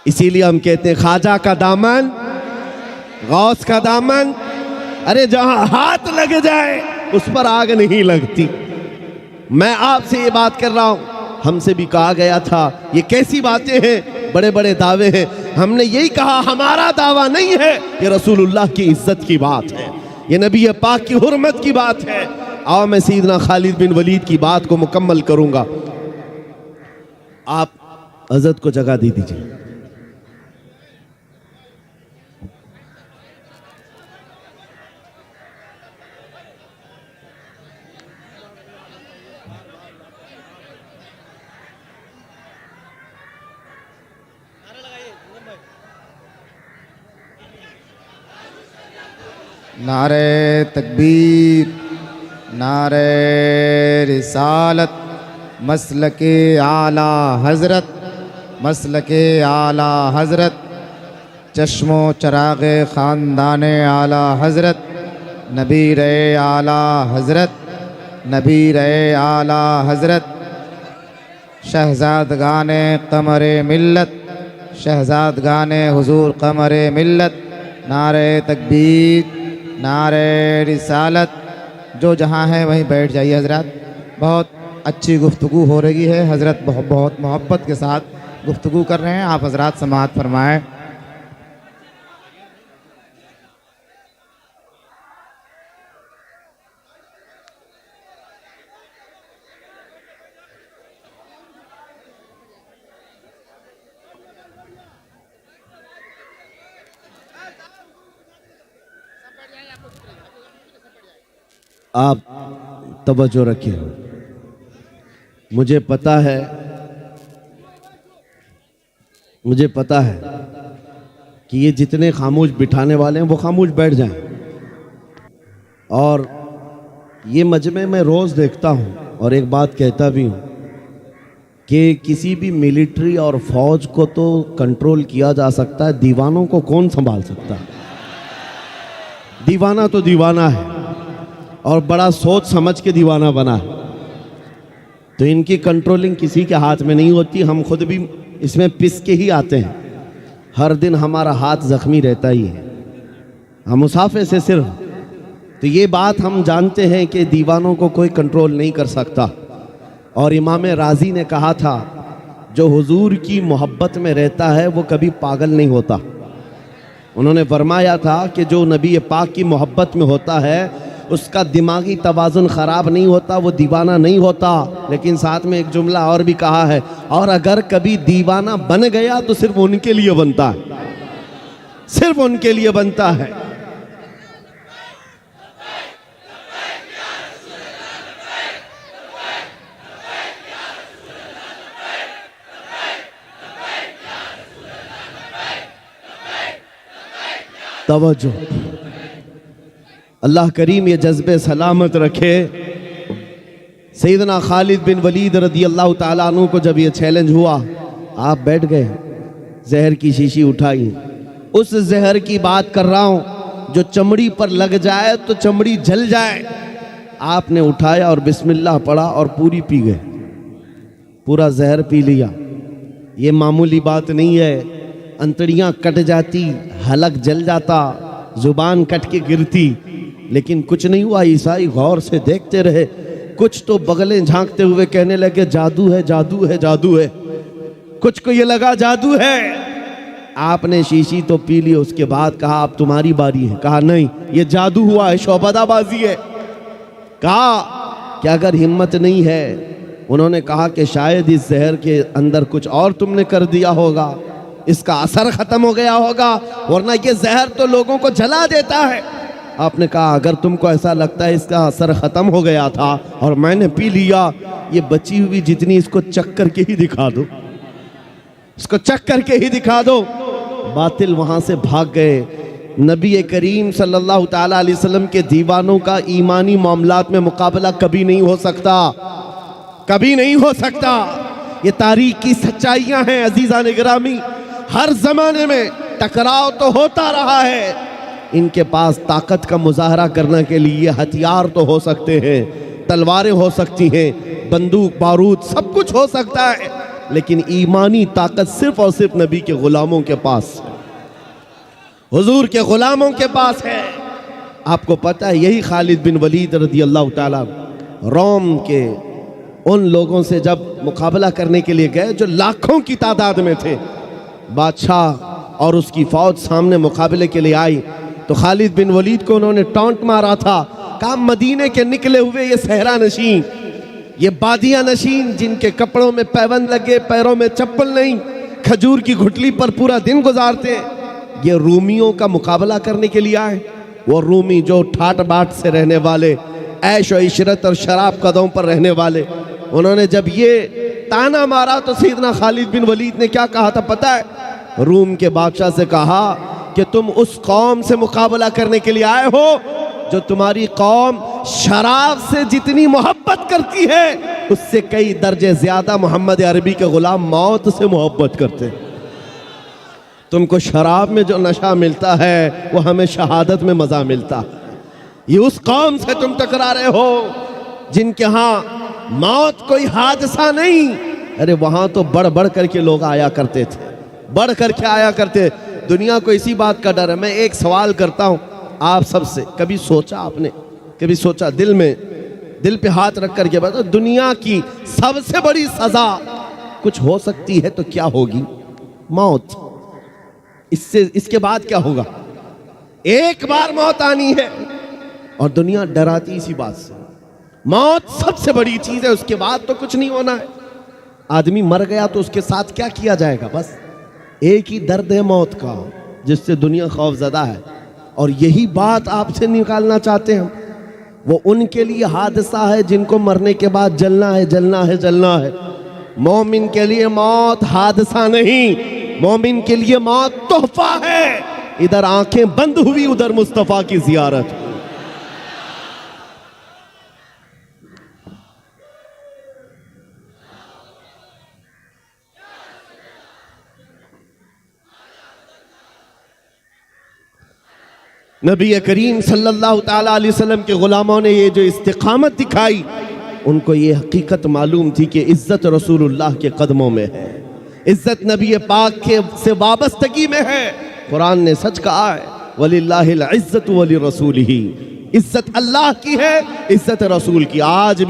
इसीलिए हम कहते हैं ख्वाजा का दामन, गौस का दामन, अरे जहां हाथ लग जाए उस पर आग नहीं लगती। मैं आपसे ये बात कर रहा हूं, हमसे भी कहा गया था ये कैसी बातें हैं, बड़े बड़े दावे हैं। हमने यही कहा हमारा दावा नहीं है, ये रसूलुल्लाह की इज्जत की बात है, ये नबी पाक की हुर्मत की बात है। आओ मैं सैयदना खालिद बिन वलीद की बात को मुकम्मल करूंगा। आप हज़रत को जगह दे दीजिए। नारे तकबीर, नारे रिसालत, मसलके आला हज़रत, मसलके आला हज़रत, चश्मो चराग़े ख़ानदान आला हज़रत, नबीर आला हज़रत, नबीर आला हज़रत, शहज़ादगान क़मर मिल्लत, शहज़ादगान हुज़ूर क़मर मिल्लत। नारे तकबीर, नारे रिसालत। जो जहाँ है वहीं बैठ जाइए हज़रत। बहुत अच्छी गुफ्तगू हो रही है, हज़रत बहुत मोहब्बत के साथ गुफ्तगू कर रहे हैं, आप हज़रत समाअत फरमाएँ। आप तवज्जो रखिए। मुझे पता है मुझे पता है कि ये जितने खामोश बिठाने वाले हैं वो खामोश बैठ जाएं। और ये मजमे में रोज़ देखता हूँ और एक बात कहता भी हूँ कि किसी भी मिलिट्री और फौज को तो कंट्रोल किया जा सकता है, दीवानों को कौन संभाल सकता है? दीवाना तो दीवाना है और बड़ा सोच समझ के दीवाना बना है, तो इनकी कंट्रोलिंग किसी के हाथ में नहीं होती। हम खुद भी इसमें पिस के ही आते हैं, हर दिन हमारा हाथ जख्मी रहता ही है, हम मुसाफे से सिर्फ। तो ये बात हम जानते हैं कि दीवानों को कोई कंट्रोल नहीं कर सकता। और इमाम राजी ने कहा था, जो हुजूर की मोहब्बत में रहता है वो कभी पागल नहीं होता। उन्होंने फरमाया था कि जो नबी पाक की मोहब्बत में होता है उसका दिमागी तवाज़ुन ख़राब नहीं होता, वो दीवाना नहीं होता। लेकिन साथ में एक जुमला और भी कहा है, और अगर कभी दीवाना बन गया तो सिर्फ उनके लिए बनता है, सिर्फ उनके लिए बनता है। तवज्जो, अल्लाह करीम ये जज्बे सलामत रखे। सैयदना खालिद बिन वलीद रदी अल्लाह ताला अन्हु को जब ये चैलेंज हुआ, आप बैठ गए, जहर की शीशी उठाई। उस जहर की बात कर रहा हूँ जो चमड़ी पर लग जाए तो चमड़ी जल जाए। आपने उठाया और बिस्मिल्लाह पढ़ा और पूरी पी गए, पूरा जहर पी लिया। ये मामूली बात नहीं है, अंतड़ियाँ कट जाती, हलक जल जाता, जुबान कट के गिरती, लेकिन कुछ नहीं हुआ। ईसाई गौर से देखते रहे, कुछ तो बगलें झांकते हुए कहने लगे जादू है, जादू है, जादू है। कुछ को ये लगा जादू है। आपने शीशी तो पी ली, उसके बाद कहा अब तुम्हारी बारी है। कहा नहीं, ये जादू हुआ है, शौबदाबाजी है। कहा कि अगर हिम्मत नहीं है, उन्होंने कहा कि शायद इस जहर के अंदर कुछ और तुमने कर दिया होगा, इसका असर खत्म हो गया होगा, वरना ये जहर तो लोगों को जला देता है। आपने कहा अगर तुमको ऐसा लगता है इसका असर खत्म हो गया था और मैंने पी लिया, ये बची हुई जितनी इसको चख करके ही दिखा दो, इसको चख करके ही दिखा दो। बातिल वहां से भाग गए। नबी करीम सल्लल्लाहु ताला अलैहि वसल्लम के दीवानों का ईमानी मामलात में मुकाबला कभी नहीं हो सकता, कभी नहीं हो सकता। ये तारीख की सच्चाइयां हैं अजीज़ान गिरामी। हर जमाने में टकराव तो होता रहा है। इनके पास ताकत का मुजाहरा करने के लिए हथियार तो हो सकते हैं, तलवारें हो सकती हैं, बंदूक बारूद सब कुछ हो सकता है, लेकिन ईमानी ताकत सिर्फ और सिर्फ नबी के गुलामों के पास है, हुजूर के गुलामों के पास है। आपको पता है यही खालिद बिन वलीद रज़ी अल्लाह ताला रोम के उन लोगों से जब मुकाबला करने के लिए गए जो लाखों की तादाद में थे, बादशाह और उसकी फौज सामने मुकाबले के लिए आई, तो खालिद बिन वलीद को उन्होंने टॉन्ट मारा था। कहा मदीने के निकले हुए ये सहरा नशीन, ये बादिया नशीन जिनके कपड़ों में पैबंद लगे, पैरों में चप्पल नहीं, खजूर की घुटली पर पूरा दिन गुजारते, ये रूमियों का मुकाबला करने के लिए आए। वो रूमी जो ठाट बाट से रहने वाले, ऐश और इशरत और शराब कदम पर रहने वाले, उन्होंने जब ये ताना मारा तो सैयदना खालिद बिन वलीद ने क्या कहा था पता है? रूम के बादशाह से कहा कि तुम उस कौम से मुकाबला करने के लिए आए हो जो तुम्हारी कौम शराब से जितनी मोहब्बत करती है उससे कई दर्जे ज्यादा मोहम्मद अरबी के गुलाम मौत से मोहब्बत करते हैं। तुमको शराब में जो नशा मिलता है वो हमें शहादत में मजा मिलता है। ये उस कौम से तुम टकरा रहे हो जिनके यहाँ मौत कोई हादसा नहीं। अरे वहां तो बढ़ बढ़ करके लोग आया करते थे, बढ़ करके आया करते। दुनिया को इसी बात का डर है। मैं एक सवाल करता हूं आप सबसे, कभी सोचा आपने, कभी सोचा दिल में, दिल पे हाथ रख करके बताओ, दुनिया की सबसे बड़ी सजा कुछ हो सकती है तो क्या होगी? मौत। इससे इसके बाद क्या होगा? एक बार मौत आनी है और दुनिया डराती इसी बात से। मौत सबसे बड़ी चीज है, उसके बाद तो कुछ नहीं होना है। आदमी मर गया तो उसके साथ क्या किया जाएगा? बस एक ही दर्द है मौत का जिससे दुनिया खौफजदा है, और यही बात आपसे निकालना चाहते हैं हम। वो उनके लिए हादसा है जिनको मरने के बाद जलना है, जलना है, जलना है। मोमिन के लिए मौत हादसा नहीं, मोमिन के लिए मौत तोहफा है। इधर आंखें बंद हुई, उधर मुस्तफा की जियारत। नबी करीम सल्लल्लाहु ताला अलैहि वसल्लम के गुलामों ने ये जो इस्तिकामत दिखाई, उनको ये हकीकत मालूम थी कि इज्जत रसूलुल्लाह के कदमों में है, इज्जत नबी पाक के से वाबस्तगी में है। कुरान ने सच कहा है, वलिल्लाहिल इज्जतु वली रसूलिही, इज्जत अल्लाह की है, इज्जत रसूल की। आज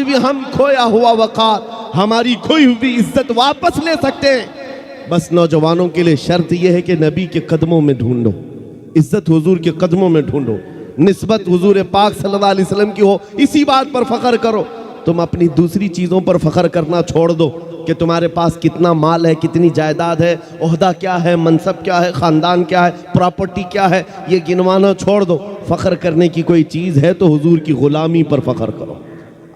भी हम खोया हुआ वक़ार, हमारी खोई हुई इज्जत वापस ले सकते हैं। बस नौजवानों के लिए शर्त यह है कि नबी के कदमों में ढूंढो, इज्जत हुजूर के कदमों में ढूंढो, निस्बत हुजूर पाक सल्लल्लाहु अलैहि वसल्लम की हो, इसी बात पर फख्र करो। तुम अपनी दूसरी चीज़ों पर फख्र करना छोड़ दो कि तुम्हारे पास कितना माल है, कितनी जायदाद है, ओहदा क्या है, मनसब क्या है, ख़ानदान क्या है, प्रॉपर्टी क्या है, ये गिनवाना छोड़ दो। फ़ख्र करने की कोई चीज़ है तो हुजूर की ग़ुलामी पर फ़ख्र करो।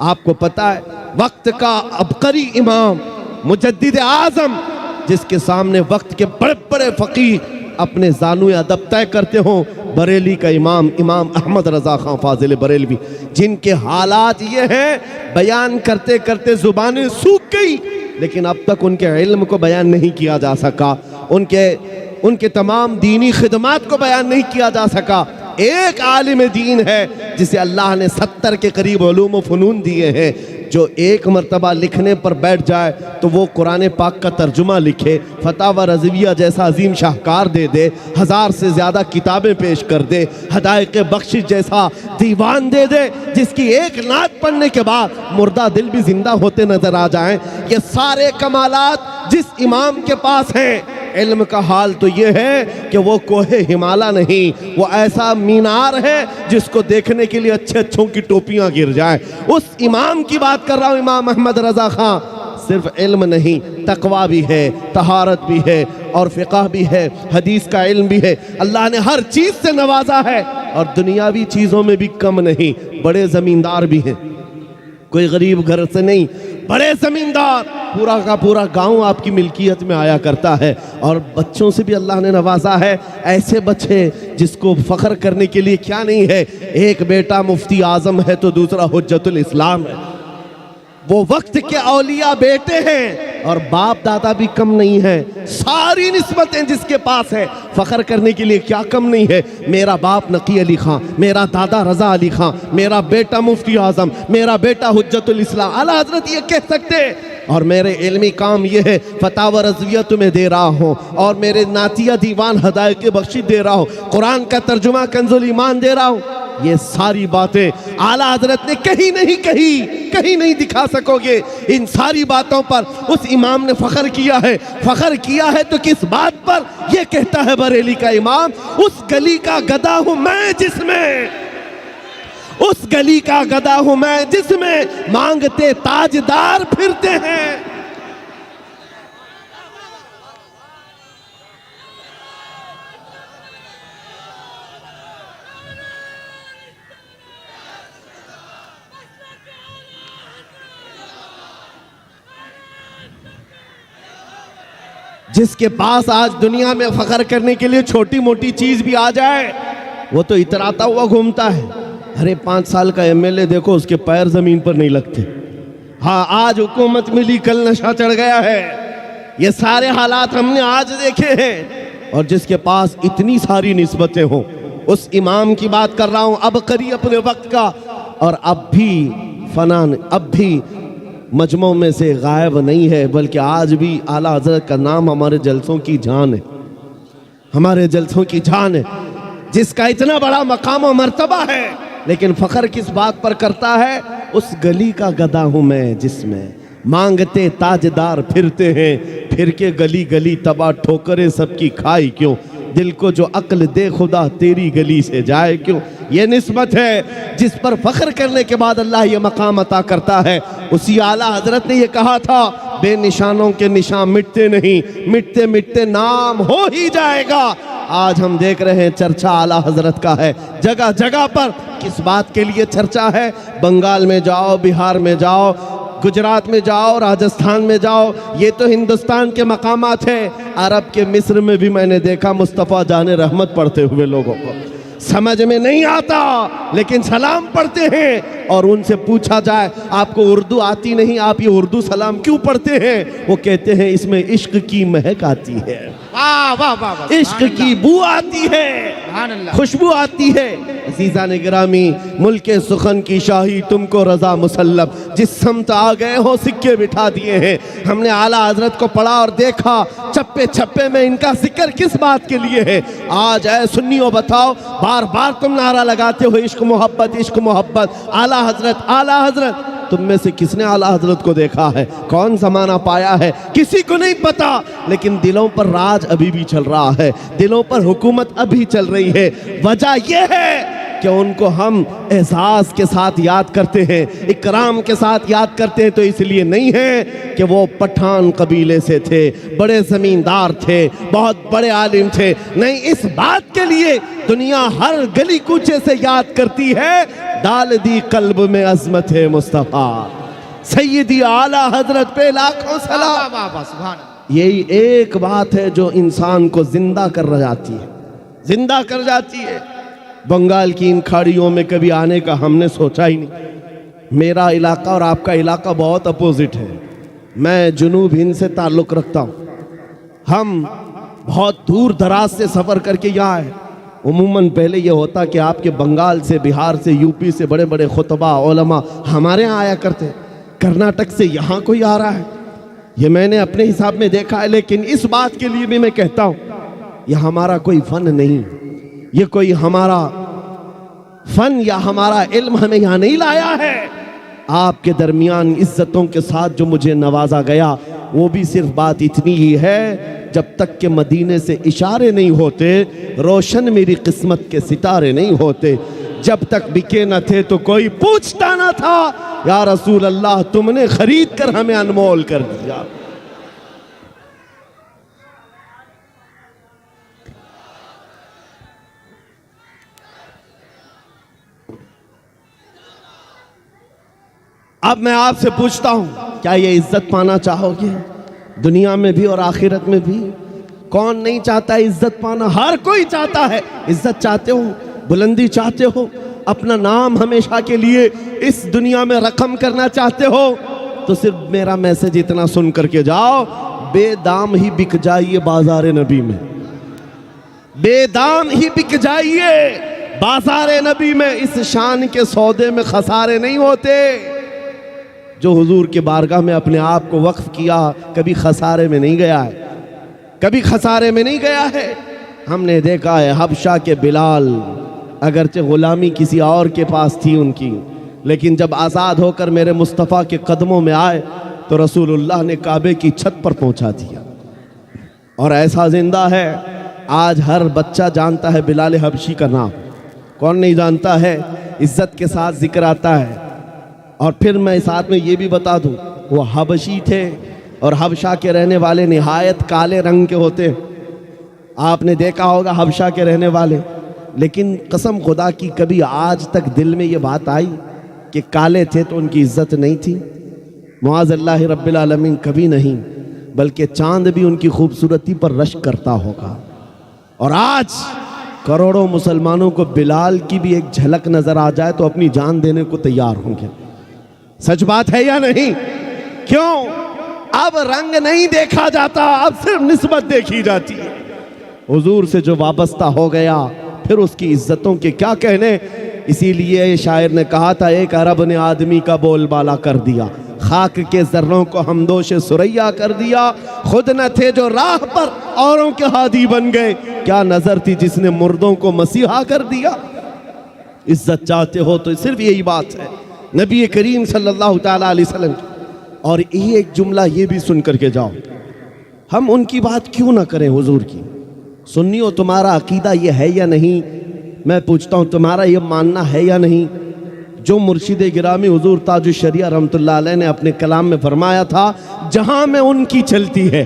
आपको पता है, वक्त का अबकरी इमाम, मुजद्दिद आज़म, जिसके सामने वक्त के बड़े बड़े फ़कीह अपने ज़ानुए अदब तय करते हों, बरेली का इमाम अहमद रज़ा खां फाजिल बरेलवी, जिनके हालात ये हैं, बयान करते करते ज़ुबानें सूख गई, लेकिन अब तक उनके इल्म को बयान नहीं किया जा सका, उनके तमाम दीनी खिदमात को बयान नहीं किया जा सका। एक आलिम दीन है जिसे अल्लाह ने 70 के करीब उलूम व फ़नून दिए हैं, जो एक मरतबा लिखने पर बैठ जाए तो वो कुरान पाक का तर्जुमा लिखे, फतावा रज़विया जैसा अजीम शाहकार दे दे, 1000 से ज़्यादा किताबें पेश कर दे, हदायक़ बख्शिश जैसा दीवान दे दे, जिसकी एक नात पढ़ने के बाद मुर्दा दिल भी जिंदा होते नजर आ जाएं। ये सारे कमालात जिस इमाम के पास हैं, इल्म का हाल तो ये है कि वो कोहे हिमालय नहीं, वो ऐसा मीनार है जिसको देखने के लिए अच्छे अच्छों की टोपियां गिर जाएं। उस इमाम की बात कर रहा हूँ, इमाम अहमद रज़ा खां। सिर्फ इल्म नहीं, तकवा भी है, तहारत भी है, और फ़िक़ह भी है, हदीस का इल्म भी है। अल्लाह ने हर चीज़ से नवाजा है, और दुनियावी चीज़ों में भी कम नहीं। बड़े ज़मींदार भी हैं, कोई गरीब घर से नहीं, बड़े ज़मींदार, पूरा का पूरा गांव आपकी मिल्कियत में आया करता है। और बच्चों से भी अल्लाह ने नवाजा है, ऐसे बच्चे जिसको फ़ख्र करने के लिए क्या नहीं है। एक बेटा मुफ्ती आज़म है तो दूसरा हुज्जतुल इस्लाम है। वो वक्त के औलिया बेटे हैं, और बाप दादा भी कम नहीं है। सारी निस्बतें जिसके पास है, फ़ख्र करने के लिए क्या कम नहीं है। मेरा बाप नकी अली खां, मेरा दादा रज़ा अली खां, मेरा बेटा मुफ्ती आज़म, मेरा बेटा हुज्जतुल इस्लाम। आला हज़रत ये कह सकते, और मेरे इल्मी काम ये है, फतावा रज़विया तुम्हें दे रहा हूँ, और मेरे नातिया दीवान हदायत बख्शिश दे रहा हूँ, कुरान का तर्जुमा कंजुल ईमान दे रहा हूँ। ये सारी बातें आला हज़रत ने कहीं नहीं कही, कहीं नहीं दिखा सकोगे। इन सारी बातों पर उस इमाम ने फ़ख्र किया है। फ़ख्र किया है तो किस बात पर? ये कहता है बरेली का इमाम, उस गली का गदा हूँ मैं जिसमें, उस गली का गदा हूँ मैं जिसमें मांगते ताजदार फिरते हैं। जिसके पास आज दुनिया में फ़ख्र करने के लिए छोटी मोटी चीज़ भी आ जाए, वो तो इतराता हुआ घूमता है। अरे 5 साल का एमएलए देखो, उसके पैर ज़मीन पर नहीं लगते। हाँ, आज हुकूमत मिली, कल नशा चढ़ गया है। ये सारे हालात हमने आज देखे हैं। और जिसके पास इतनी सारी निस्बतें हों, उस इमाम की बात कर रहा हूँ, अब करी अपने वक्त का, और अब भी फनान, अब भी मजमों में से गायब नहीं है, बल्कि आज भी आला हज़रत का नाम हमारे जलसों की जान है, हमारे जलसों की जान है। जिसका इतना बड़ा मकाम और मर्तबा है, लेकिन फ़ख्र किस बात पर करता है? उस गली का गदा हूँ मैं जिसमें मांगते ताजदार फिरते हैं। फिर के गली गली तबाह ठोकरे सबकी खाई क्यों, दिल को जो अक्ल दे खुदा तेरी गली से जाए क्यों। ये निस्बत है जिस पर फ़ख्र करने के बाद अल्लाह ये मकाम अता करता है। उसी आला हज़रत ने ये कहा था, बेनिशानों के निशान मिटते नहीं, मिटते मिटते नाम हो ही जाएगा। आज हम देख रहे हैं चर्चा आला हज़रत का है जगह जगह पर। किस बात के लिए चर्चा है? बंगाल में जाओ, बिहार में जाओ, गुजरात में जाओ, राजस्थान में जाओ, ये तो हिंदुस्तान के मकामात हैं। अरब के मिस्र में भी मैंने देखा मुस्तफ़ा जाने रहमत पढ़ते हुए लोगों को। समझ में नहीं आता लेकिन सलाम पढ़ते हैं, और उनसे पूछा जाए आपको उर्दू आती नहीं, आप ये उर्दू सलाम क्यों पढ़ते हैं? वो कहते हैं इसमें इश्क की महक आती है, वाह वाह वाह वाह, इश्क की बू आती है, सुभान अल्लाह। खुशबू आती है। अज़ीज़ान गिरामी, मुल्क सुखन की शाही तुमको रजा मुसल्लम, जिस समत आ गए हो सिक्के बिठा दिए हैं। हमने आला हजरत को पढ़ा और देखा, चप्पे छप्पे में इनका जिक्र किस बात के लिए है? आज ऐ सुन्नियों बताओ, बार बार तुम नारा लगाते हो इश्क मोहब्बत, इश्क मोहब्बत, आला हजरत, आला हजरत। तुम में से किसने आला हजरत को देखा है? कौन ज़माना पाया है? किसी को नहीं पता, लेकिन दिलों पर राज अभी भी चल रहा है, दिलों पर हुकूमत अभी चल रही है। वजह यह है कि उनको हम एहसास के साथ याद करते हैं, इकराम के साथ याद करते हैं, तो इसलिए नहीं है कि वो पठान कबीले से थे, बड़े ज़मींदार थे, बहुत बड़े आलिम थे। नहीं, इस बात के लिए दुनिया हर गली कूचे से याद करती है, डाल दी कल्ब में अज़मत है मुस्तफ़ा, सैयदी आला हजरत पे लाखों सलाम। वाह वाह वाह, सुभान अल्लाह। यही एक बात है जो इंसान को जिंदा कर जाती है, जिंदा कर जाती है। बंगाल की इन खाड़ियों में कभी आने का हमने सोचा ही नहीं। मेरा इलाका और आपका इलाका बहुत अपोजिट है। मैं जुनूब हिंद से ताल्लुक़ रखता हूँ, हम बहुत दूर दराज से सफ़र करके यहाँ आए। उमूमन पहले ये होता कि आपके बंगाल से, बिहार से, यूपी से बड़े बड़े खुतबा उलमा हमारे यहाँ आया करते, कर्नाटक से यहाँ कोई आ रहा है, ये मैंने अपने हिसाब में देखा है। लेकिन इस बात के लिए भी मैं कहता हूँ, यह हमारा कोई फ़न नहीं, ये कोई हमारा फ़न या हमारा इल्म हमें यहाँ नहीं लाया है। आपके दरमियान इज्जतों के साथ जो मुझे नवाजा गया, वो भी सिर्फ बात इतनी ही है, जब तक के मदीने से इशारे नहीं होते, रोशन मेरी किस्मत के सितारे नहीं होते। जब तक बिके न थे तो कोई पूछता न था, या रसूल अल्लाह तुमने खरीद कर हमें अनमोल कर दिया। अब मैं आपसे पूछता हूं, क्या ये इज्जत पाना चाहोगे? दुनिया में भी और आखिरत में भी। कौन नहीं चाहता इज्जत पाना? हर कोई चाहता है। इज्जत चाहते हो, बुलंदी चाहते हो, अपना नाम हमेशा के लिए इस दुनिया में रकम करना चाहते हो, तो सिर्फ मेरा मैसेज इतना सुन करके जाओ, बेदाम ही बिक जाइए बाजार नबी में, बेदाम ही बिक जाइए बाजार नबी में। इस शान के सौदे में खसारे नहीं होते। जो हुजूर के बारगाह में अपने आप को वक्फ किया, कभी खसारे में नहीं गया है, कभी खसारे में नहीं गया है। हमने देखा है हबशा के बिलाल, अगरचे गुलामी किसी और के पास थी उनकी, लेकिन जब आज़ाद होकर मेरे मुस्तफ़ा के कदमों में आए तो रसूलुल्लाह ने काबे की छत पर पहुंचा दिया। और ऐसा जिंदा है, आज हर बच्चा जानता है बिलाल हबशी का नाम, कौन नहीं जानता है। इज्जत के साथ जिक्र आता है। और फिर मैं साथ में ये भी बता दूं, वो हबशी थे और हबशा के रहने वाले निहायत काले रंग के होते। आपने देखा होगा हबशा के रहने वाले, लेकिन कसम खुदा की कभी आज तक दिल में ये बात आई कि काले थे तो उनकी इज्जत नहीं थी? मुआज़ल्लाहि रब्बिल आलमीन, कभी नहीं, बल्कि चांद भी उनकी खूबसूरती पर रश करता होगा। और आज करोड़ों मुसलमानों को बिलाल की भी एक झलक नजर आ जाए तो अपनी जान देने को तैयार होंगे। सच बात है या नहीं? क्यों? अब रंग नहीं देखा जाता, अब सिर्फ निस्बत देखी जाती है। हुजूर से जो वाबस्ता हो गया, फिर उसकी इज्जतों के क्या कहने। इसीलिए शायर ने कहा था, एक अरब ने आदमी का बोलबाला कर दिया, खाक के जर्रों को हमदोश सुरैया कर दिया। खुद न थे जो राह पर औरों के हादी बन गए, क्या नजर थी जिसने मुर्दों को मसीहा कर दिया। इज्जत चाहते हो तो सिर्फ यही बात है नबी करीम सल्लल्लाहु ताला अलैहि वसल्लम की। और ये एक जुमला ये भी सुन करके जाओ, हम उनकी बात क्यों ना करें हुजूर की। सुन्नियों, तुम्हारा अकीदा ये है या नहीं? मैं पूछता हूँ, तुम्हारा ये मानना है या नहीं? जो मुर्शिद गिरामी हुजूर ताजुश शरिया रहमतुल्लाह अलैह ने अपने कलाम में फरमाया था, जहां में उनकी चलती है,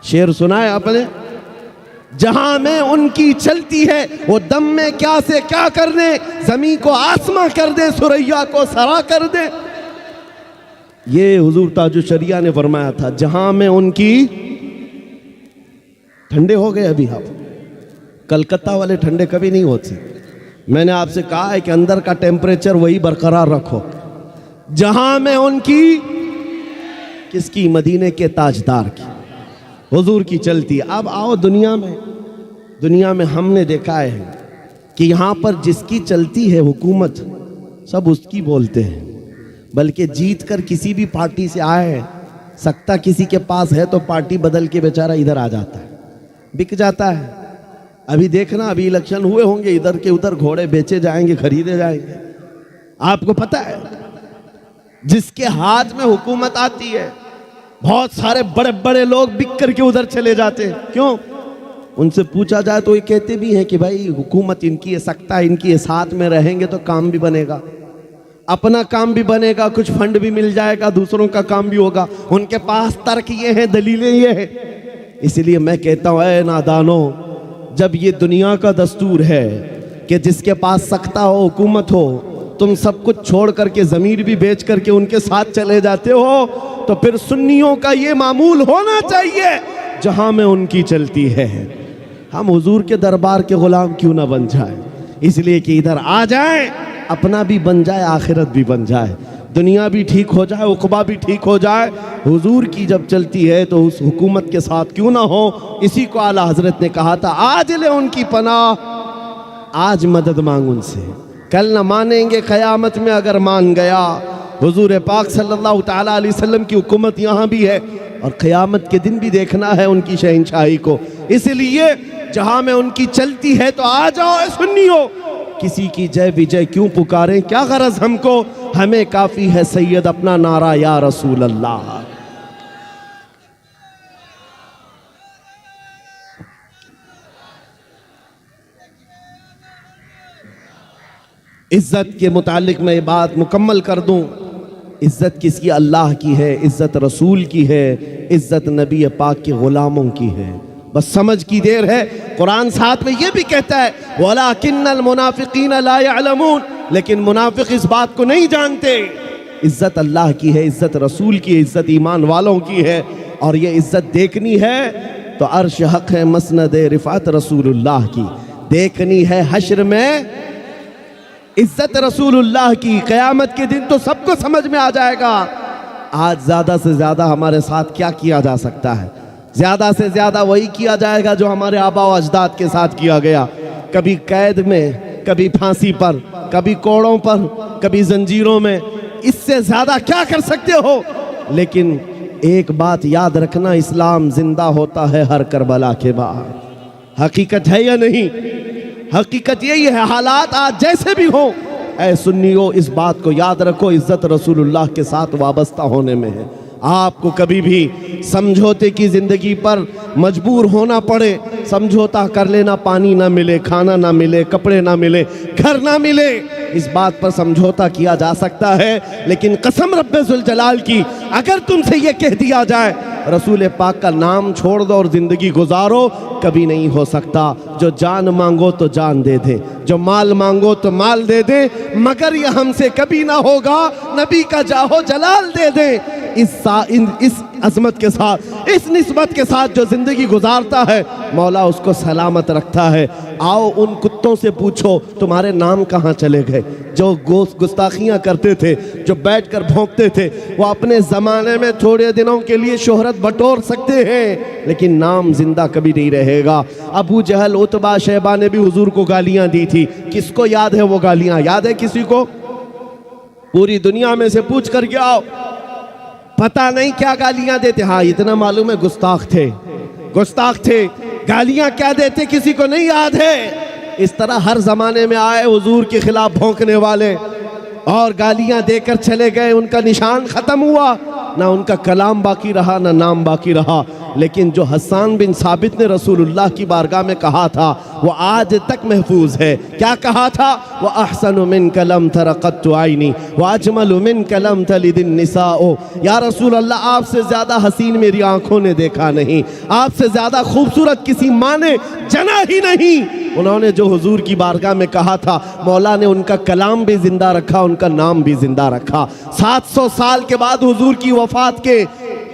शेर सुना है आपने, जहां में उनकी चलती है, वो दम में क्या से क्या कर दे, जमी को आसमां कर दे, सुरैया को सरा कर दे। ये हुजूर ताजुल शरिया ने फरमाया था, जहां में उनकी, ठंडे हो गए अभी आप, कलकत्ता वाले ठंडे कभी नहीं होते। मैंने आपसे कहा है कि अंदर का टेम्परेचर वही बरकरार रखो। जहां में उनकी, किसकी? मदीने के ताजदार की, हुजूर की चलती। अब आओ दुनिया में हमने देखा है कि यहाँ पर जिसकी चलती है हुकूमत, सब उसकी बोलते हैं, बल्कि जीत कर किसी भी पार्टी से आए, सत्ता किसी के पास है तो पार्टी बदल के बेचारा इधर आ जाता है, बिक जाता है। अभी देखना, अभी इलेक्शन हुए होंगे, इधर के उधर घोड़े बेचे जाएंगे, खरीदे जाएंगे। आपको पता है, जिसके हाथ में हुकूमत आती है, बहुत सारे बड़े बड़े लोग बिक करके उधर चले जाते हैं। क्यों? उनसे पूछा जाए तो ये कहते भी हैं कि भाई हुकूमत इनकी है, सख्ता इनकी है, साथ में रहेंगे तो काम भी बनेगा, अपना काम भी बनेगा, कुछ फंड भी मिल जाएगा, दूसरों का काम भी होगा। उनके पास तर्क ये है, दलीलें ये है। इसलिए मैं कहता हूँ, ऐ नादानो, जब ये दुनिया का दस्तूर है कि जिसके पास सख्ता हो, हुकूमत हो, तुम सब कुछ छोड़ करके, ज़मीर भी बेच करके उनके साथ चले जाते हो, तो फिर सुन्नियों का ये मामूल होना चाहिए, जहां में उनकी चलती है। हम हुजूर के दरबार के गुलाम क्यों ना बन जाए? इसलिए कि इधर आ जाए, अपना भी बन जाए, आखिरत भी बन जाए, दुनिया भी ठीक हो जाए, उक़बा भी ठीक हो जाए। हुजूर की जब चलती है तो उस हुकूमत के साथ क्यों ना हो। इसी को आला हजरत ने कहा था, आज ले उनकी पनाह, आज मदद मांग उनसे, कल न मानेंगे क़यामत में अगर मान गया। हुजूर पाक सल्लल्लाहु ताला अलैहि वसल्लम की हुकूमत यहाँ भी है और क़यामत के दिन भी देखना है उनकी शहंशाही को। इसलिए जहाँ में उनकी चलती है तो आ जाओ सुन्नियो, किसी की जय विजय क्यों पुकारें, क्या गरज हमको, हमें काफ़ी है सैयद अपना नारा या रसूल अल्लाह। इज्जत के मुतालिक मैं ये बात मुकम्मल कर दूं, इज्जत किसकी? अल्लाह की है, इज्जत रसूल की है, इज्जत नबी पाक के ग़ुलामों की है। बस समझ की देर है। कुरान साथ में ये भी कहता है, वलाकिन्नल मुनाफिकीन ला यअलमून, लेकिन मुनाफिक इस बात को नहीं जानते। इज्जत अल्लाह की है, इज्जत रसूल की है, इज्जत ईमान वालों की है। और ये इज्जत देखनी है तो अर्श हक है, मसनद रिफात रसूलुल्लाह की देखनी है। हश्र में इज्जत रसूलुल्लाह की, क़यामत के दिन तो सबको समझ में आ जाएगा। आज ज़्यादा से ज़्यादा हमारे साथ क्या किया जा सकता है? ज़्यादा से ज़्यादा वही किया जाएगा जो हमारे आबा व अजदाद के साथ किया गया, कभी कैद में, कभी फांसी पर, कभी कोड़ों पर, कभी जंजीरों में। इससे ज़्यादा क्या कर सकते हो? लेकिन एक बात याद रखना, इस्लाम जिंदा होता है हर करबला के बाद। हकीकत है या नहीं? हकीकत यही है। हालात आज जैसे भी हो, ऐ सुन्नियों, इस बात को याद रखो, इज्जत रसूलुल्लाह के साथ वाबस्ता होने में है। आपको कभी भी समझौते की ज़िंदगी पर मजबूर होना पड़े, समझौता कर लेना, पानी ना मिले, खाना ना मिले, कपड़े ना मिले, घर ना मिले, इस बात पर समझौता किया जा सकता है। लेकिन कसम रब्बे जुल जलाल की, अगर तुमसे ये कह दिया जाए रसूल पाक का नाम छोड़ दो और ज़िंदगी गुजारो, कभी नहीं हो सकता। जो जान मांगो तो जान दे दे, जो माल मांगो तो माल दे दे, मगर ये हमसे कभी ना होगा, नबी का जाहो जलाल दे दे। इस अज़मत के साथ, इस निस्बत के साथ जो ज़िंदगी गुजारता है, मौला उसको सलामत रखता है। आओ उन कुत्तों से पूछो, तुम्हारे नाम कहाँ चले गए? जो गुस्ताखियाँ करते थे, जो बैठकर भौंकते थे, वो अपने ज़माने में थोड़े दिनों के लिए शोहरत बटोर सकते हैं, लेकिन नाम जिंदा कभी नहीं रहेगा। अबू जहल, उतबा, शैबा ने भी हुजूर को गालियाँ दी थी। किसको याद है वो गालियाँ? याद है किसी को? पूरी दुनिया में से पूछ कर के आओ, पता नहीं क्या गालियां देते। हाँ, इतना मालूम है गुस्ताख थे, गुस्ताख थे। गालियां क्या देते किसी को नहीं याद है। इस तरह हर जमाने में आए हुजूर के खिलाफ भौंकने वाले और गालियां देकर चले गए, उनका निशान खत्म हुआ, ना उनका कलाम बाकी रहा, ना नाम बाकी रहा। लेकिन जो हसन बिन साबित ने रसूलुल्लाह की बारगाह में कहा था, वो आज तक महफूज है। क्या कहा था? व अहसनु मिन कलम तरक़त्तु आइनी व अजमलु मिन कलम तलिदिन निसाओ। या रसूल अल्लाह, आपसे ज़्यादा हसीन मेरी आंखों ने देखा नहीं, आपसे ज़्यादा खूबसूरत किसी माँ ने जना ही नहीं। उन्होंने जो हुजूर की बारगाह में कहा था, मौला ने उनका कलाम भी जिंदा रखा, उनका नाम भी जिंदा रखा। 700 साल के बाद हुजूर की वफात के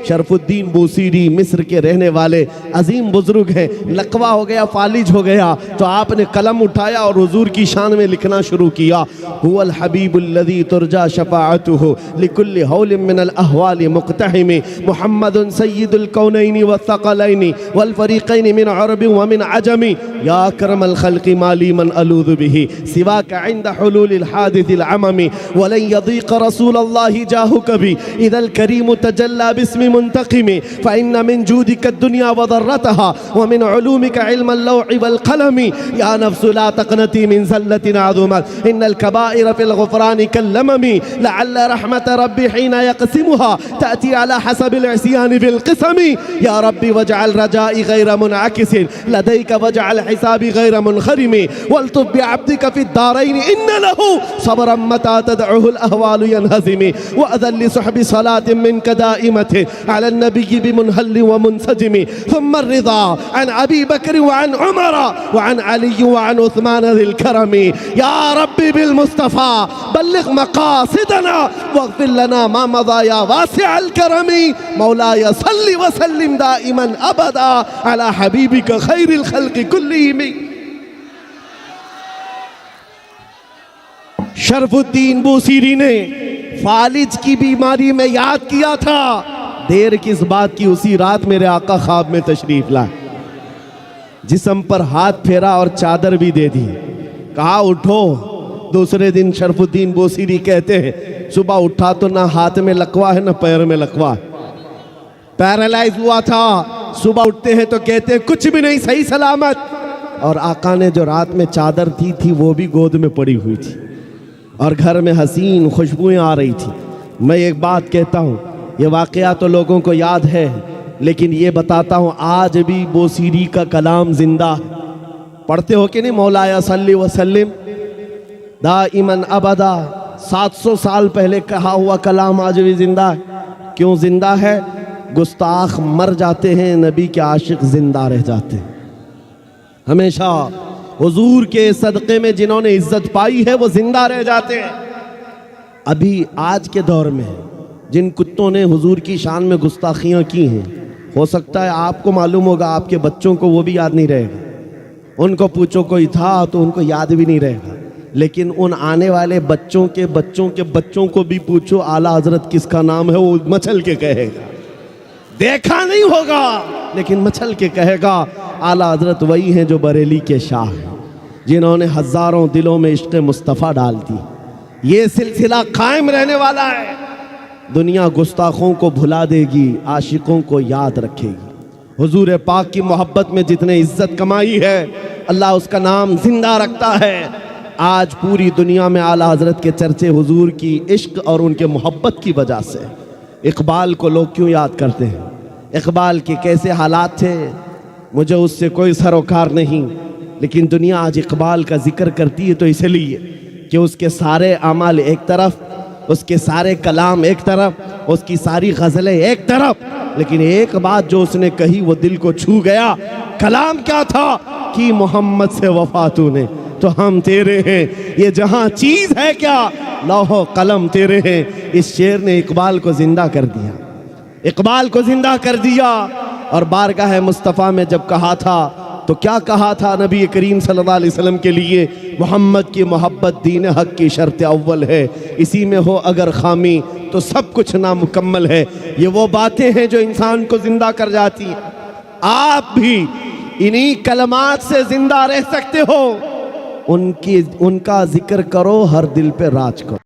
शरफुद्दीन बूसीरी मिस्र के रहने वाले अजीम बुजुर्ग हैं, लकवा हो गया, फालिज हो गया, तो आपने कलम उठाया और हुजूर की शान में लिखना शुरू किया। हुवल हबीबुल्लज़ी तुरजा शफ़ाअतुहु लिकुल्लि हौलिन मिनल अहवालि मुक़तहिमी मुहम्मदुन सय्यिदुल कौनैनि वस्सक़लैनि वल फ़रीक़ैनि मिन अरबिन व मिन अजमी या अकरमल ख़ल्क़ि माली मन अलूज़ु बिही सिवाका इंद हुलूलिल हादिसिल अममी वलन यदीक़ रसूलल्लाहि जाहु कभी इदल करीम तजल्ला बिस्मि मुंतक़िमी फ़इन्न मिन जूदिक दुनिया व ज़र्रतहा व मिन उलूमिक इल्मल लौहि वल क़लमी या नफ्सु ला तक़नती मिन ज़ल्लतिन अज़ुमत इन्नल कबाइर फ़िल ग़ुफ़रानि कल्लममी लअल्ल रहमत रब्बी हीना यक़सिमुहा तअती अला हसबिल इस्यानि फ़िल क़िसमी या रब्बी वजअल रजाई गैर मुनअकिसिन लदैक वजअल हिसाबी गैर मुनख़रिमी वल्तुब बिअब्दिक फ़िद दारैनि इन्न लहू सब्रन मता तदउहुल अहवालु यनहज़िमी व अज़ल लिसुहबि सलातिन मिनक दाइमतिन अला नबी बिमुनहल्लि व मुनसजिमी थुम्मा रिज़ा अन अबी बकर व अन उमर व अन अली व अन उस्मान ज़िल करमी या रब्बी बिल मुस्तफ़ा बल्लिग़ मक़ासिदना वग़फ़िर लना मा मज़ा या वासिअल करमी मौलाया सल्लि व सल्लिम दाइमन अबदा अला हबीबिक खैरिल खल्क़ि कुल्लिहिम। शरफुद्दीन बूसीरी ने फालिज की बीमारी में याद किया था, देर किस बात की, उसी रात मेरे आका ख्वाब में तशरीफ लाए, जिस्म पर हाथ फेरा और चादर भी दे दी, कहा उठो। दूसरे दिन शरफुद्दीन बूसीरी कहते हैं सुबह उठा तो ना हाथ में लकवा है ना पैर में लकवा है, पैरालाइज हुआ था। सुबह उठते हैं तो कहते हैं कुछ भी नहीं, सही सलामत। और आका ने जो रात में चादर दी थी वो भी गोद में पड़ी हुई थी और घर में हसीन खुशबुएं आ रही थी। मैं एक बात कहता हूँ, ये वाक़या तो लोगों को याद है, लेकिन ये बताता हूँ आज भी बूसीरी का कलाम जिंदा है। पढ़ते हो कि नहीं, मौलाया सल्ली व सल्लिम दाइमन अबदा। 700 साल पहले कहा हुआ कलाम आज भी जिंदा है। क्यों जिंदा है? गुस्ताख मर जाते हैं, नबी के आशिक जिंदा रह जाते हैं। हमेशा हुजूर के सदक़े में जिन्होंने इज्जत पाई है वो जिंदा रह जाते हैं। अभी आज के दौर में जिन कुत्तों ने हुजूर की शान में गुस्ताखियाँ की हैं, हो सकता है आपको मालूम होगा, आपके बच्चों को वो भी याद नहीं रहेगा। उनको पूछो कोई था तो उनको याद भी नहीं रहेगा, लेकिन उन आने वाले बच्चों के बच्चों के बच्चों को भी पूछो आला हजरत किसका नाम है, वो मचल के कहेगा। देखा नहीं होगा लेकिन मचल के कहेगा आला हजरत वही हैं जो बरेली के शाह हैं, जिन्होंने हजारों दिलों में इश्क़ मुस्तफ़ा डाल दी। ये सिलसिला कायम रहने वाला है। दुनिया गुस्ताखों को भुला देगी, आशिकों को याद रखेगी। हुजूर पाक की मोहब्बत में जितने इज्जत कमाई है, अल्लाह उसका नाम जिंदा रखता है। आज पूरी दुनिया में आला हजरत के चर्चे हुजूर की इश्क और उनके मोहब्बत की वजह से। इकबाल को लोग क्यों याद करते हैं? इकबाल के कैसे हालात थे, मुझे उससे कोई सरोकार नहीं, लेकिन दुनिया आज इकबाल का जिक्र करती है तो इसलिए कि उसके सारे अमाल एक तरफ, उसके सारे कलाम एक तरफ, उसकी सारी गज़लें एक तरफ, लेकिन एक बात जो उसने कही वो दिल को छू गया। कलाम क्या था कि मोहम्मद से वफा तूने तो हम तेरे हैं, ये जहां चीज है क्या लौहो कलम तेरे हैं। इस शेर ने इकबाल को जिंदा कर दिया, इकबाल को जिंदा कर दिया। और बारगाह मुस्तफ़ा में जब कहा था तो क्या कहा था नबी करीम सल्लल्लाहु अलैहि वसल्लम के लिए? मोहम्मद की मोहब्बत दीन हक की शर्त अव्वल है, इसी में हो अगर खामी तो सब कुछ नामुकम्मल है। ये वो बातें हैं जो इंसान को जिंदा कर जाती हैं। आप भी इन्हीं कलमात से जिंदा रह सकते हो। उनका जिक्र करो, हर दिल पे राज करो।